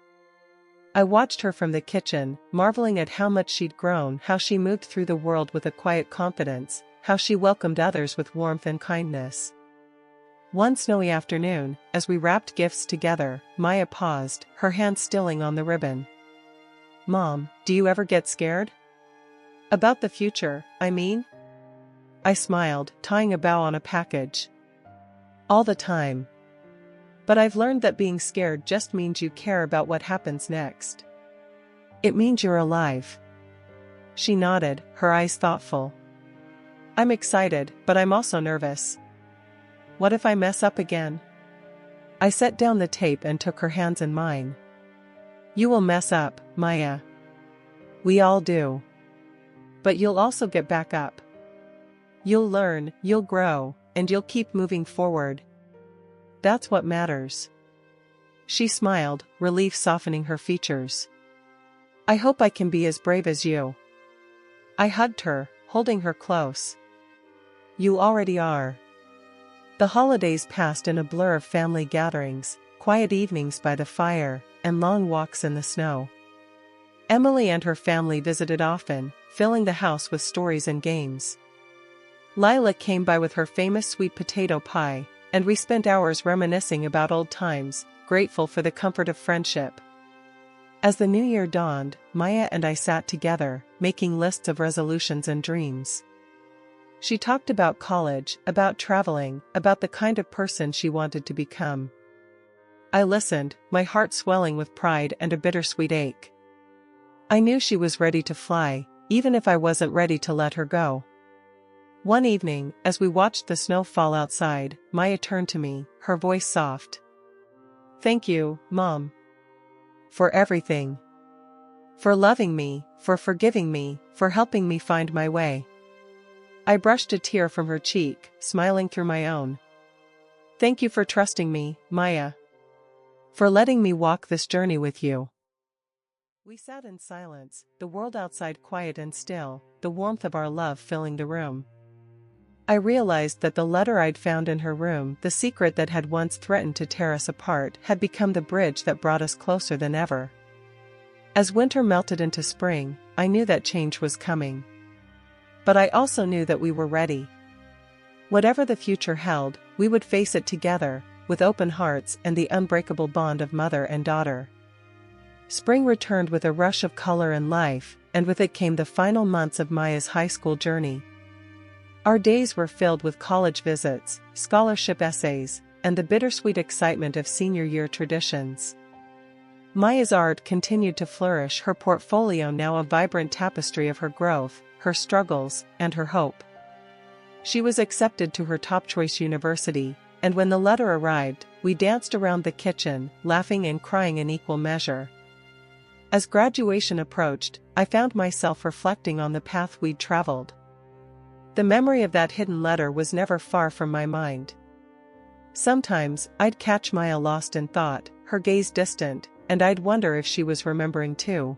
I watched her from the kitchen, marveling at how much she'd grown, how she moved through the world with a quiet confidence, how she welcomed others with warmth and kindness. One snowy afternoon, as we wrapped gifts together, Maya paused, her hand stilling on the ribbon. Mom, do you ever get scared? About the future, I mean? I smiled, tying a bow on a package. All the time. But I've learned that being scared just means you care about what happens next. It means you're alive. She nodded, her eyes thoughtful. I'm excited, but I'm also nervous. What if I mess up again? I set down the tape and took her hands in mine. You will mess up, Maya. We all do. But you'll also get back up. You'll learn, you'll grow, and you'll keep moving forward. That's what matters. She smiled, relief softening her features. I hope I can be as brave as you. I hugged her, holding her close. You already are. The holidays passed in a blur of family gatherings, quiet evenings by the fire, and long walks in the snow. Emily and her family visited often, filling the house with stories and games. Lila came by with her famous sweet potato pie, and we spent hours reminiscing about old times, grateful for the comfort of friendship. As the new year dawned, Maya and I sat together, making lists of resolutions and dreams. She talked about college, about traveling, about the kind of person she wanted to become. I listened, my heart swelling with pride and a bittersweet ache. I knew she was ready to fly, even if I wasn't ready to let her go. One evening, as we watched the snow fall outside, Maya turned to me, her voice soft. Thank you, Mom. For everything. For loving me, for forgiving me, for helping me find my way. I brushed a tear from her cheek, smiling through my own. Thank you for trusting me, Maya. For letting me walk this journey with you. We sat in silence, the world outside quiet and still, the warmth of our love filling the room. I realized that the letter I'd found in her room, the secret that had once threatened to tear us apart, had become the bridge that brought us closer than ever. As winter melted into spring, I knew that change was coming. But I also knew that we were ready. Whatever the future held, we would face it together, with open hearts and the unbreakable bond of mother and daughter. Spring returned with a rush of color and life, and with it came the final months of Maya's high school journey. Our days were filled with college visits, scholarship essays, and the bittersweet excitement of senior year traditions. Maya's art continued to flourish, her portfolio now a vibrant tapestry of her growth, her struggles, and her hope. She was accepted to her top-choice university, and when the letter arrived, we danced around the kitchen, laughing and crying in equal measure. As graduation approached, I found myself reflecting on the path we'd traveled. The memory of that hidden letter was never far from my mind. Sometimes, I'd catch Maya lost in thought, her gaze distant, and I'd wonder if she was remembering too.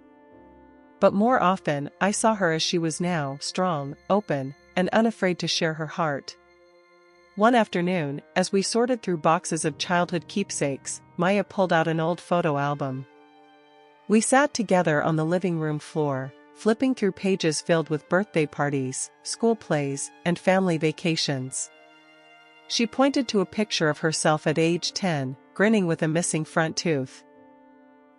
But more often, I saw her as she was now, strong, open, and unafraid to share her heart. One afternoon, as we sorted through boxes of childhood keepsakes, Maya pulled out an old photo album. We sat together on the living room floor, flipping through pages filled with birthday parties, school plays, and family vacations. She pointed to a picture of herself at age 10, grinning with a missing front tooth.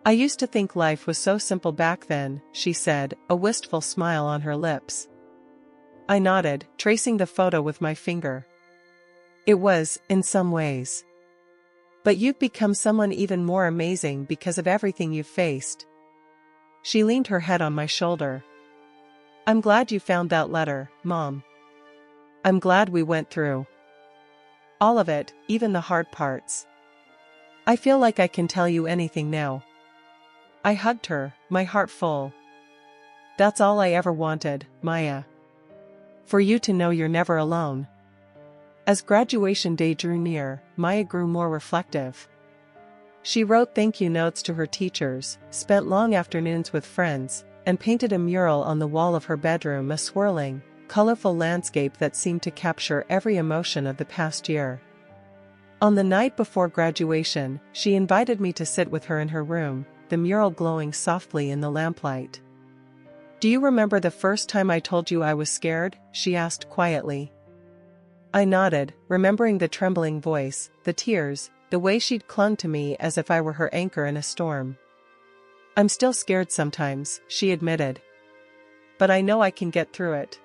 I used to think life was so simple back then, she said, a wistful smile on her lips. I nodded, tracing the photo with my finger. It was, in some ways. But you've become someone even more amazing because of everything you've faced. She leaned her head on my shoulder. I'm glad you found that letter, Mom. I'm glad we went through all of it, even the hard parts. I feel like I can tell you anything now. I hugged her, my heart full. That's all I ever wanted, Maya. For you to know you're never alone. As graduation day drew near, Maya grew more reflective. She wrote thank you notes to her teachers, spent long afternoons with friends, and painted a mural on the wall of her bedroom, a swirling, colorful landscape that seemed to capture every emotion of the past year. On the night before graduation, she invited me to sit with her in her room, the mural glowing softly in the lamplight. Do you remember the first time I told you I was scared? She asked quietly. I nodded, remembering the trembling voice, the tears, the way she'd clung to me as if I were her anchor in a storm. I'm still scared sometimes, she admitted. But I know I can get through it.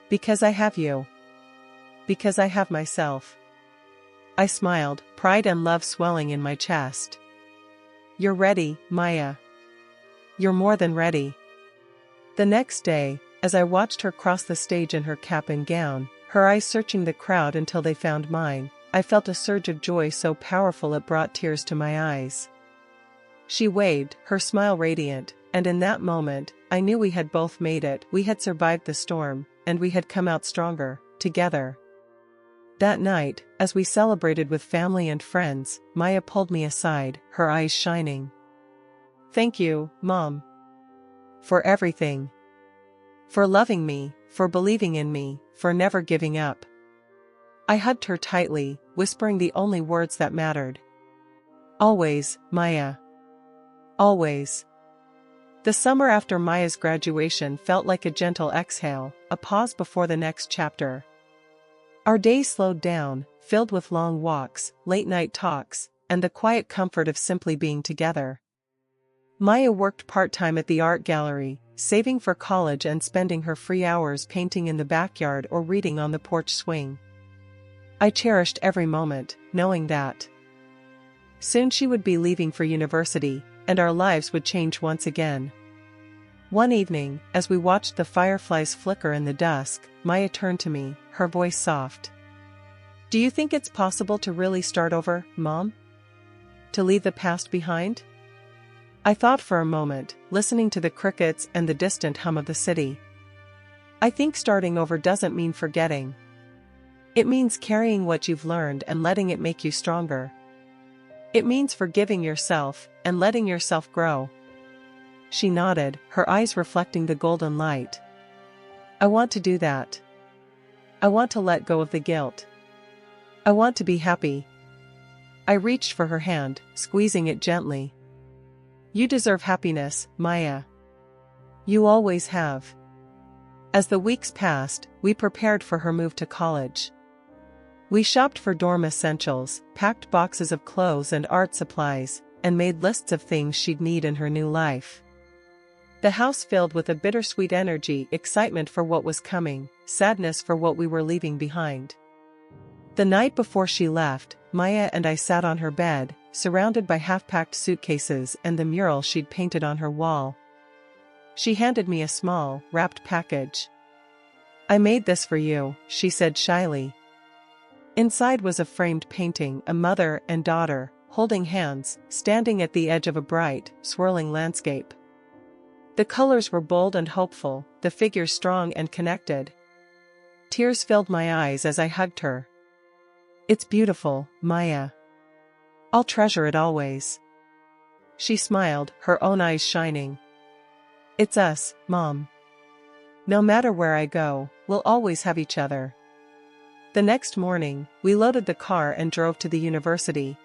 Because I have you. Because I have myself. I smiled, pride and love swelling in my chest. You're ready, Maya. You're more than ready. The next day, as I watched her cross the stage in her cap and gown, her eyes searching the crowd until they found mine, I felt a surge of joy so powerful it brought tears to my eyes. She waved, her smile radiant, and in that moment, I knew we had both made it, we had survived the storm, and we had come out stronger, together. That night, as we celebrated with family and friends, Maya pulled me aside, her eyes shining. "Thank you, Mom. For everything. For loving me, for believing in me, for never giving up." I hugged her tightly, whispering the only words that mattered. "Always, Maya. Always." The summer after Maya's graduation felt like a gentle exhale, a pause before the next chapter. Our days slowed down, filled with long walks, late-night talks, and the quiet comfort of simply being together. Maya worked part-time at the art gallery, saving for college and spending her free hours painting in the backyard or reading on the porch swing. I cherished every moment, knowing that soon she would be leaving for university, and our lives would change once again. One evening, as we watched the fireflies flicker in the dusk, Maya turned to me, her voice soft. "Do you think it's possible to really start over, Mom? To leave the past behind?" I thought for a moment, listening to the crickets and the distant hum of the city. "I think starting over doesn't mean forgetting. It means carrying what you've learned and letting it make you stronger. It means forgiving yourself and letting yourself grow." She nodded, her eyes reflecting the golden light. "I want to do that. I want to let go of the guilt. I want to be happy." I reached for her hand, squeezing it gently. "You deserve happiness, Maya. You always have." As the weeks passed, we prepared for her move to college. We shopped for dorm essentials, packed boxes of clothes and art supplies, and made lists of things she'd need in her new life. The house filled with a bittersweet energy, excitement for what was coming, sadness for what we were leaving behind. The night before she left, Maya and I sat on her bed, surrounded by half-packed suitcases and the mural she'd painted on her wall. She handed me a small, wrapped package. "I made this for you," she said shyly. Inside was a framed painting, a mother and daughter, holding hands, standing at the edge of a bright, swirling landscape. The colors were bold and hopeful, the figures strong and connected. Tears filled my eyes as I hugged her. "It's beautiful, Maya. I'll treasure it always." She smiled, her own eyes shining. "It's us, Mom. No matter where I go, we'll always have each other." The next morning, we loaded the car and drove to the university.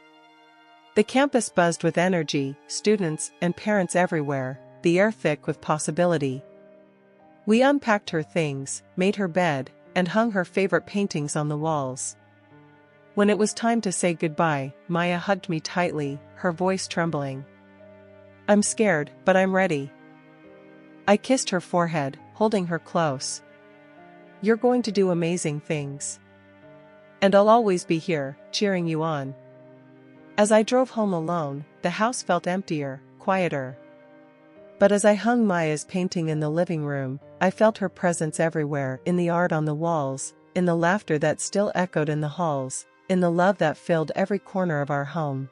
The campus buzzed with energy, students and parents everywhere, the air thick with possibility. We unpacked her things, made her bed, and hung her favorite paintings on the walls. When it was time to say goodbye, Maya hugged me tightly, her voice trembling. "I'm scared, but I'm ready." I kissed her forehead, holding her close. "You're going to do amazing things. And I'll always be here, cheering you on." As I drove home alone, the house felt emptier, quieter. But as I hung Maya's painting in the living room, I felt her presence everywhere, in the art on the walls, in the laughter that still echoed in the halls, in the love that filled every corner of our home.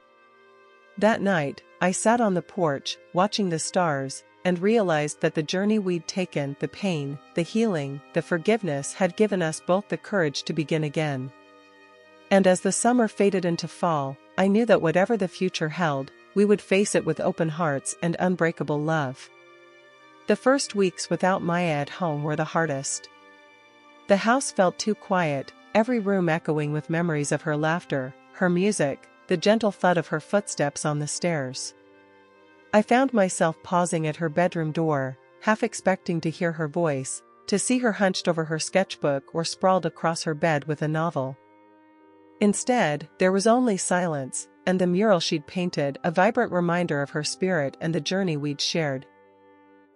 That night, I sat on the porch, watching the stars, and realized that the journey we'd taken, the pain, the healing, the forgiveness had given us both the courage to begin again. And as the summer faded into fall, I knew that whatever the future held, we would face it with open hearts and unbreakable love. The first weeks without Maya at home were the hardest. The house felt too quiet, every room echoing with memories of her laughter, her music, the gentle thud of her footsteps on the stairs. I found myself pausing at her bedroom door, half expecting to hear her voice, to see her hunched over her sketchbook or sprawled across her bed with a novel. Instead, there was only silence, and the mural she'd painted, a vibrant reminder of her spirit and the journey we'd shared.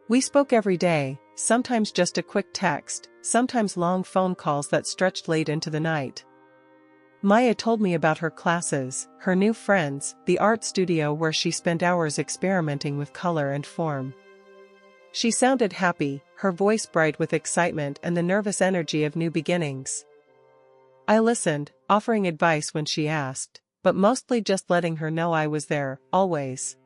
We spoke every day, sometimes just a quick text, sometimes long phone calls that stretched late into the night. Maya told me about her classes, her new friends, the art studio where she spent hours experimenting with color and form. She sounded happy, her voice bright with excitement and the nervous energy of new beginnings. I listened, offering advice when she asked, but mostly just letting her know I was there, always.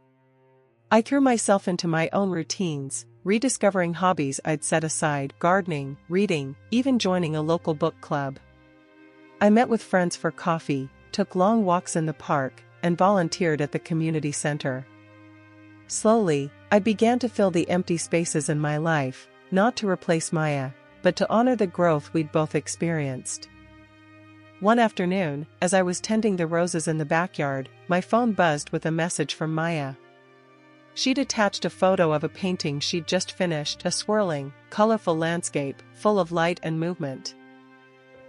I threw myself into my own routines, rediscovering hobbies I'd set aside: gardening, reading, even joining a local book club. I met with friends for coffee, took long walks in the park, and volunteered at the community center. Slowly, I began to fill the empty spaces in my life, not to replace Maya, but to honor the growth we'd both experienced. One afternoon, as I was tending the roses in the backyard, my phone buzzed with a message from Maya. She'd attached a photo of a painting she'd just finished, a swirling, colorful landscape, full of light and movement.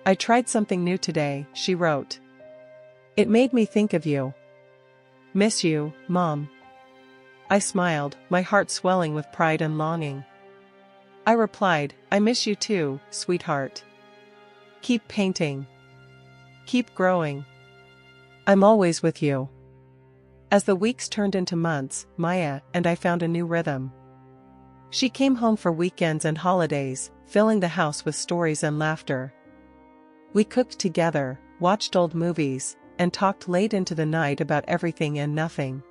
"I tried something new today," she wrote. "It made me think of you. Miss you, Mom." I smiled, my heart swelling with pride and longing. I replied, "I miss you too, sweetheart. Keep painting. Keep growing. I'm always with you." As the weeks turned into months, Maya and I found a new rhythm. She came home for weekends and holidays, filling the house with stories and laughter. We cooked together, watched old movies, and talked late into the night about everything and nothing.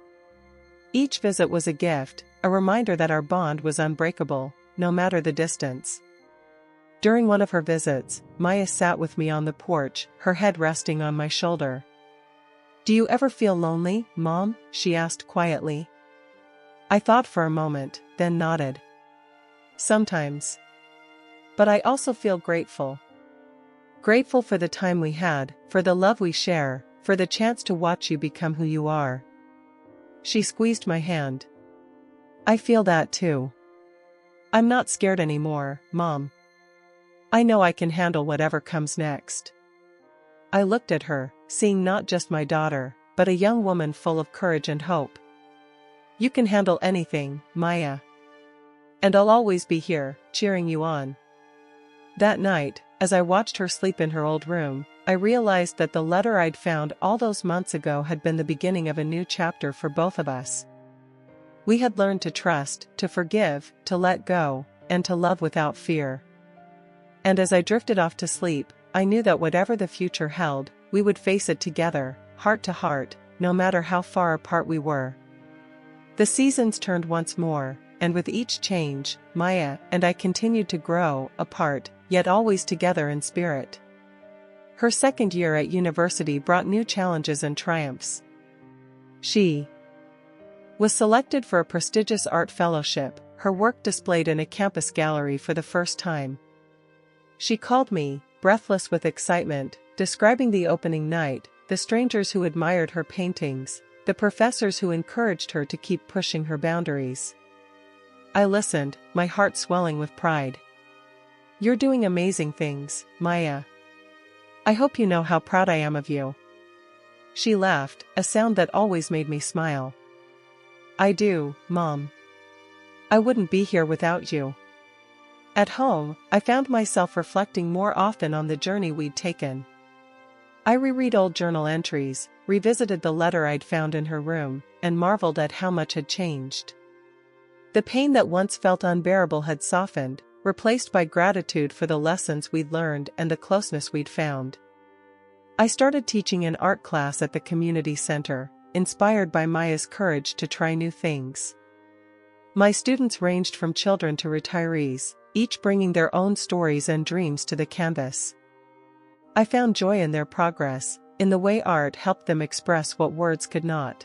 Each visit was a gift, a reminder that our bond was unbreakable, no matter the distance. During one of her visits, Maya sat with me on the porch, her head resting on my shoulder. "Do you ever feel lonely, Mom?" she asked quietly. I thought for a moment, then nodded. "Sometimes. But I also feel grateful. Grateful for the time we had, for the love we share, for the chance to watch you become who you are." She squeezed my hand. "I feel that too. I'm not scared anymore, Mom. I know I can handle whatever comes next." I looked at her, seeing not just my daughter, but a young woman full of courage and hope. "You can handle anything, Maya. And I'll always be here, cheering you on." That night, as I watched her sleep in her old room, I realized that the letter I'd found all those months ago had been the beginning of a new chapter for both of us. We had learned to trust, to forgive, to let go, and to love without fear. And as I drifted off to sleep, I knew that whatever the future held, we would face it together, heart to heart, no matter how far apart we were. The seasons turned once more, and with each change, Maya and I continued to grow, apart, yet always together in spirit. Her second year at university brought new challenges and triumphs. She was selected for a prestigious art fellowship, her work displayed in a campus gallery for the first time. She called me, breathless with excitement, describing the opening night, the strangers who admired her paintings, the professors who encouraged her to keep pushing her boundaries. I listened, my heart swelling with pride. "You're doing amazing things, Maya. I hope you know how proud I am of you." She laughed, a sound that always made me smile. "I do, Mom. I wouldn't be here without you." At home, I found myself reflecting more often on the journey we'd taken. I reread old journal entries, revisited the letter I'd found in her room, and marveled at how much had changed. The pain that once felt unbearable had softened, replaced by gratitude for the lessons we'd learned and the closeness we'd found. I started teaching an art class at the community center, inspired by Maya's courage to try new things. My students ranged from children to retirees, each bringing their own stories and dreams to the canvas. I found joy in their progress, in the way art helped them express what words could not.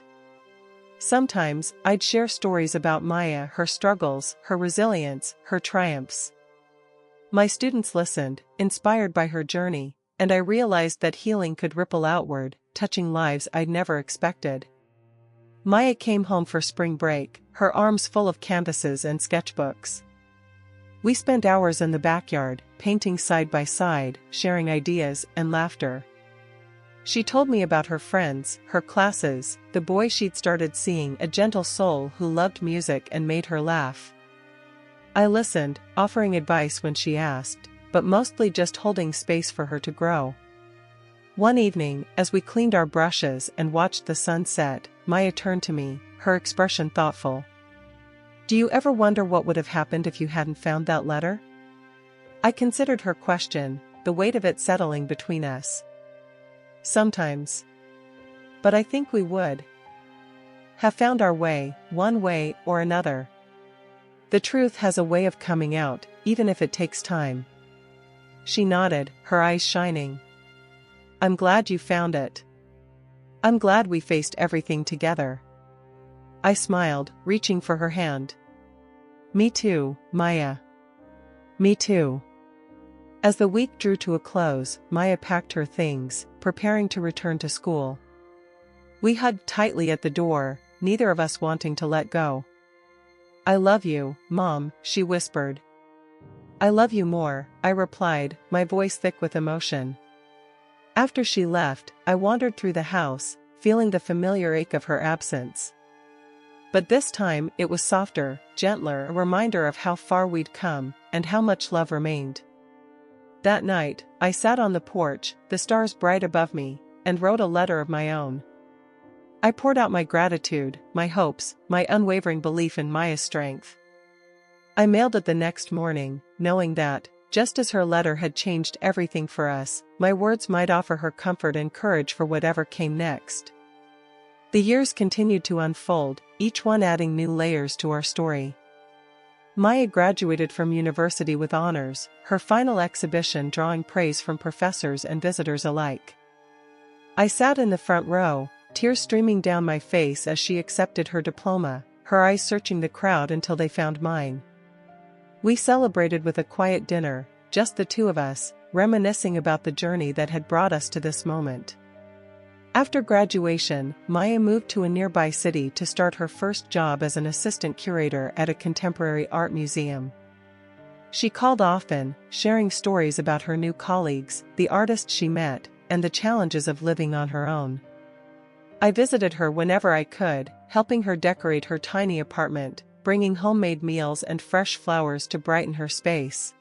Sometimes, I'd share stories about Maya, her struggles, her resilience, her triumphs. My students listened, inspired by her journey, and I realized that healing could ripple outward, touching lives I'd never expected. Maya came home for spring break, her arms full of canvases and sketchbooks. We spent hours in the backyard, painting side by side, sharing ideas and laughter. She told me about her friends, her classes, the boy she'd started seeing, a gentle soul who loved music and made her laugh. I listened, offering advice when she asked, but mostly just holding space for her to grow. One evening, as we cleaned our brushes and watched the sun set, Maya turned to me, her expression thoughtful. "Do you ever wonder what would have happened if you hadn't found that letter?" I considered her question, the weight of it settling between us. "Sometimes. But I think we would have found our way, one way or another. The truth has a way of coming out, even if it takes time. She nodded, her eyes shining. I'm glad you found it. I'm glad we faced everything together. I smiled, reaching for her hand. Me too, Maya. Me too. As the week drew to a close, Maya packed her things, preparing to return to school. We hugged tightly at the door, neither of us wanting to let go. I love you, Mom, she whispered. I love you more, I replied, my voice thick with emotion. After she left, I wandered through the house, feeling the familiar ache of her absence. But this time it was softer, gentler, a reminder of how far we'd come, and how much love remained. That night, I sat on the porch, the stars bright above me, and wrote a letter of my own. I poured out my gratitude, my hopes, my unwavering belief in Maya's strength. I mailed it the next morning, knowing that, just as her letter had changed everything for us, my words might offer her comfort and courage for whatever came next. The years continued to unfold, each one adding new layers to our story. Maya graduated from university with honors, her final exhibition drawing praise from professors and visitors alike. I sat in the front row, tears streaming down my face as she accepted her diploma, her eyes searching the crowd until they found mine. We celebrated with a quiet dinner, just the two of us, reminiscing about the journey that had brought us to this moment. After graduation, Maya moved to a nearby city to start her first job as an assistant curator at a contemporary art museum. She called often, sharing stories about her new colleagues, the artists she met, and the challenges of living on her own. I visited her whenever I could, helping her decorate her tiny apartment, bringing homemade meals and fresh flowers to brighten her space.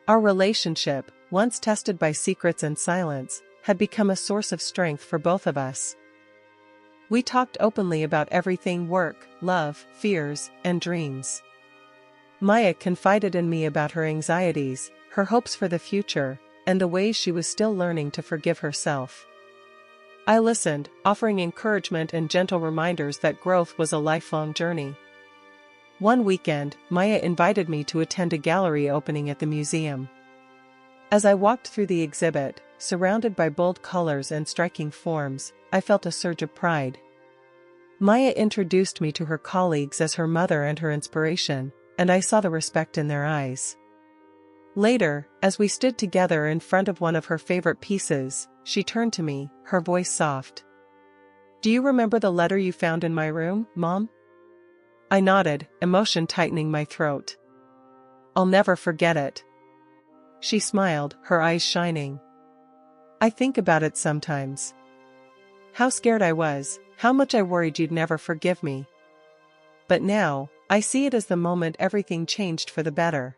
Our relationship, once tested by secrets and silence, had become a source of strength for both of us. We talked openly about everything: work, love, fears, and dreams. Maya confided in me about her anxieties, her hopes for the future, and the ways she was still learning to forgive herself. I listened, offering encouragement and gentle reminders that growth was a lifelong journey. One weekend, Maya invited me to attend a gallery opening at the museum. As I walked through the exhibit, surrounded by bold colors and striking forms, I felt a surge of pride. Maya introduced me to her colleagues as her mother and her inspiration, and I saw the respect in their eyes. Later, as we stood together in front of one of her favorite pieces, she turned to me, her voice soft. "Do you remember the letter you found in my room, Mom?" I nodded, emotion tightening my throat. "I'll never forget it." She smiled, her eyes shining. "I think about it sometimes. How scared I was, how much I worried you'd never forgive me. But now, I see it as the moment everything changed for the better.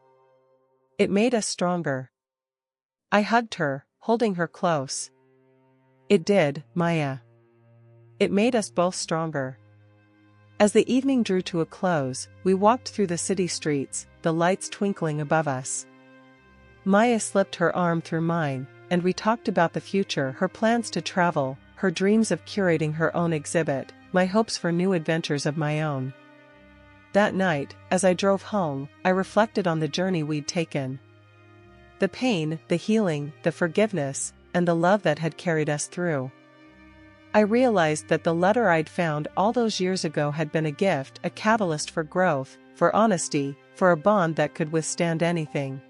It made us stronger." I hugged her, holding her close. "It did, Maya. It made us both stronger." As the evening drew to a close, we walked through the city streets, the lights twinkling above us. Maya slipped her arm through mine, and we talked about the future, her plans to travel, her dreams of curating her own exhibit, my hopes for new adventures of my own. That night, as I drove home, I reflected on the journey we'd taken. The pain, the healing, the forgiveness, and the love that had carried us through. I realized that the letter I'd found all those years ago had been a gift, a catalyst for growth, for honesty, for a bond that could withstand anything.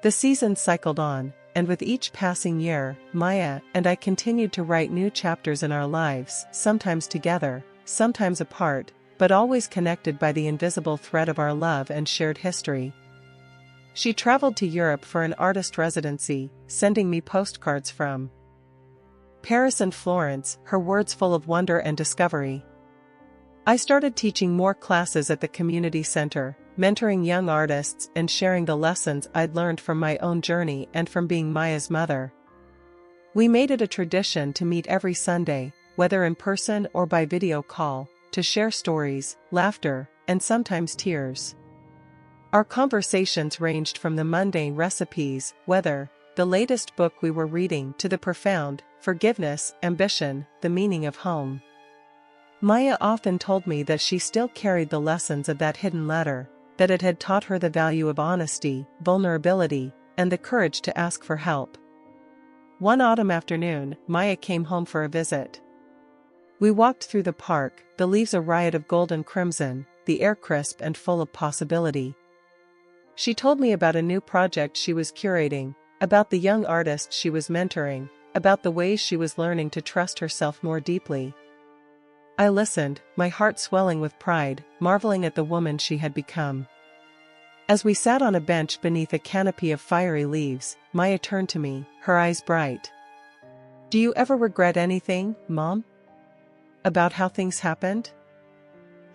The seasons cycled on, and with each passing year, Maya and I continued to write new chapters in our lives, sometimes together, sometimes apart, but always connected by the invisible thread of our love and shared history. She traveled to Europe for an artist residency, sending me postcards from Paris and Florence, her words full of wonder and discovery. I started teaching more classes at the community center, mentoring young artists and sharing the lessons I'd learned from my own journey and from being Maya's mother. We made it a tradition to meet every Sunday, whether in person or by video call, to share stories, laughter, and sometimes tears. Our conversations ranged from the mundane recipes, weather, the latest book we were reading, to the profound forgiveness, ambition, the meaning of home. Maya often told me that she still carried the lessons of that hidden letter, that it had taught her the value of honesty, vulnerability, and the courage to ask for help. One autumn afternoon, Maya came home for a visit. We walked through the park, the leaves a riot of gold and crimson, the air crisp and full of possibility. She told me about a new project she was curating, about the young artist she was mentoring, about the ways she was learning to trust herself more deeply. I listened, my heart swelling with pride, marveling at the woman she had become. As we sat on a bench beneath a canopy of fiery leaves, Maya turned to me, her eyes bright. "Do you ever regret anything, Mom? About how things happened?"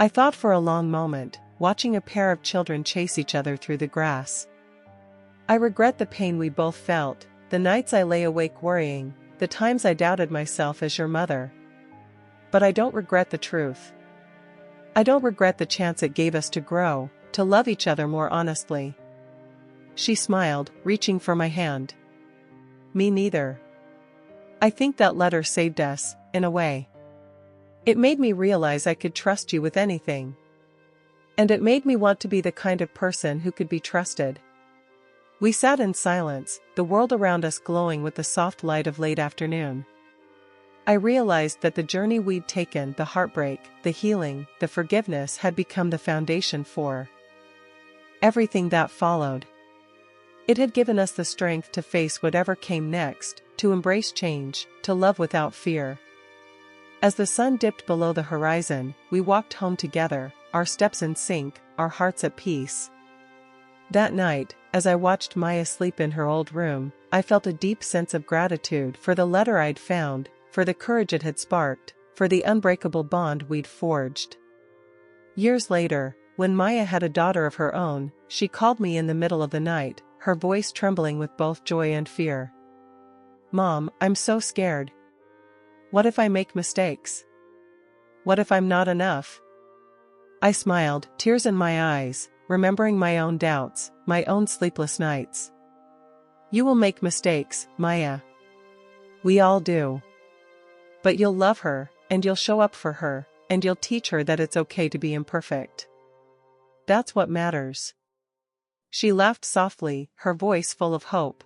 I thought for a long moment, watching a pair of children chase each other through the grass. "I regret the pain we both felt, the nights I lay awake worrying, the times I doubted myself as your mother. But I don't regret the truth. I don't regret the chance it gave us to grow, to love each other more honestly." She smiled, reaching for my hand. "Me neither. I think that letter saved us, in a way. It made me realize I could trust you with anything. And it made me want to be the kind of person who could be trusted." We sat in silence, the world around us glowing with the soft light of late afternoon. I realized that the journey we'd taken, the heartbreak, the healing, the forgiveness, had become the foundation for everything that followed. It had given us the strength to face whatever came next, to embrace change, to love without fear. As the sun dipped below the horizon, we walked home together, our steps in sync, our hearts at peace. That night, as I watched Maya sleep in her old room, I felt a deep sense of gratitude for the letter I'd found, for the courage it had sparked, for the unbreakable bond we'd forged. Years later, when Maya had a daughter of her own, she called me in the middle of the night, her voice trembling with both joy and fear. "Mom, I'm so scared. What if I make mistakes? What if I'm not enough?" I smiled, tears in my eyes, remembering my own doubts, my own sleepless nights. "You will make mistakes, Maya. We all do. But you'll love her, and you'll show up for her, and you'll teach her that it's okay to be imperfect. That's what matters." She laughed softly, her voice full of hope.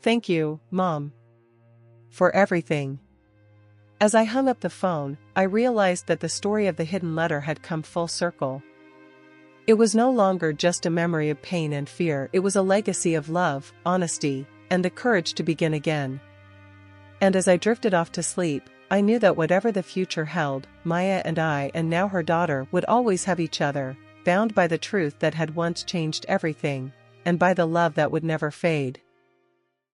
"Thank you, Mom. For everything." As I hung up the phone, I realized that the story of the hidden letter had come full circle. It was no longer just a memory of pain and fear, it was a legacy of love, honesty, and the courage to begin again. And as I drifted off to sleep, I knew that whatever the future held, Maya and I, and now her daughter, would always have each other, bound by the truth that had once changed everything, and by the love that would never fade.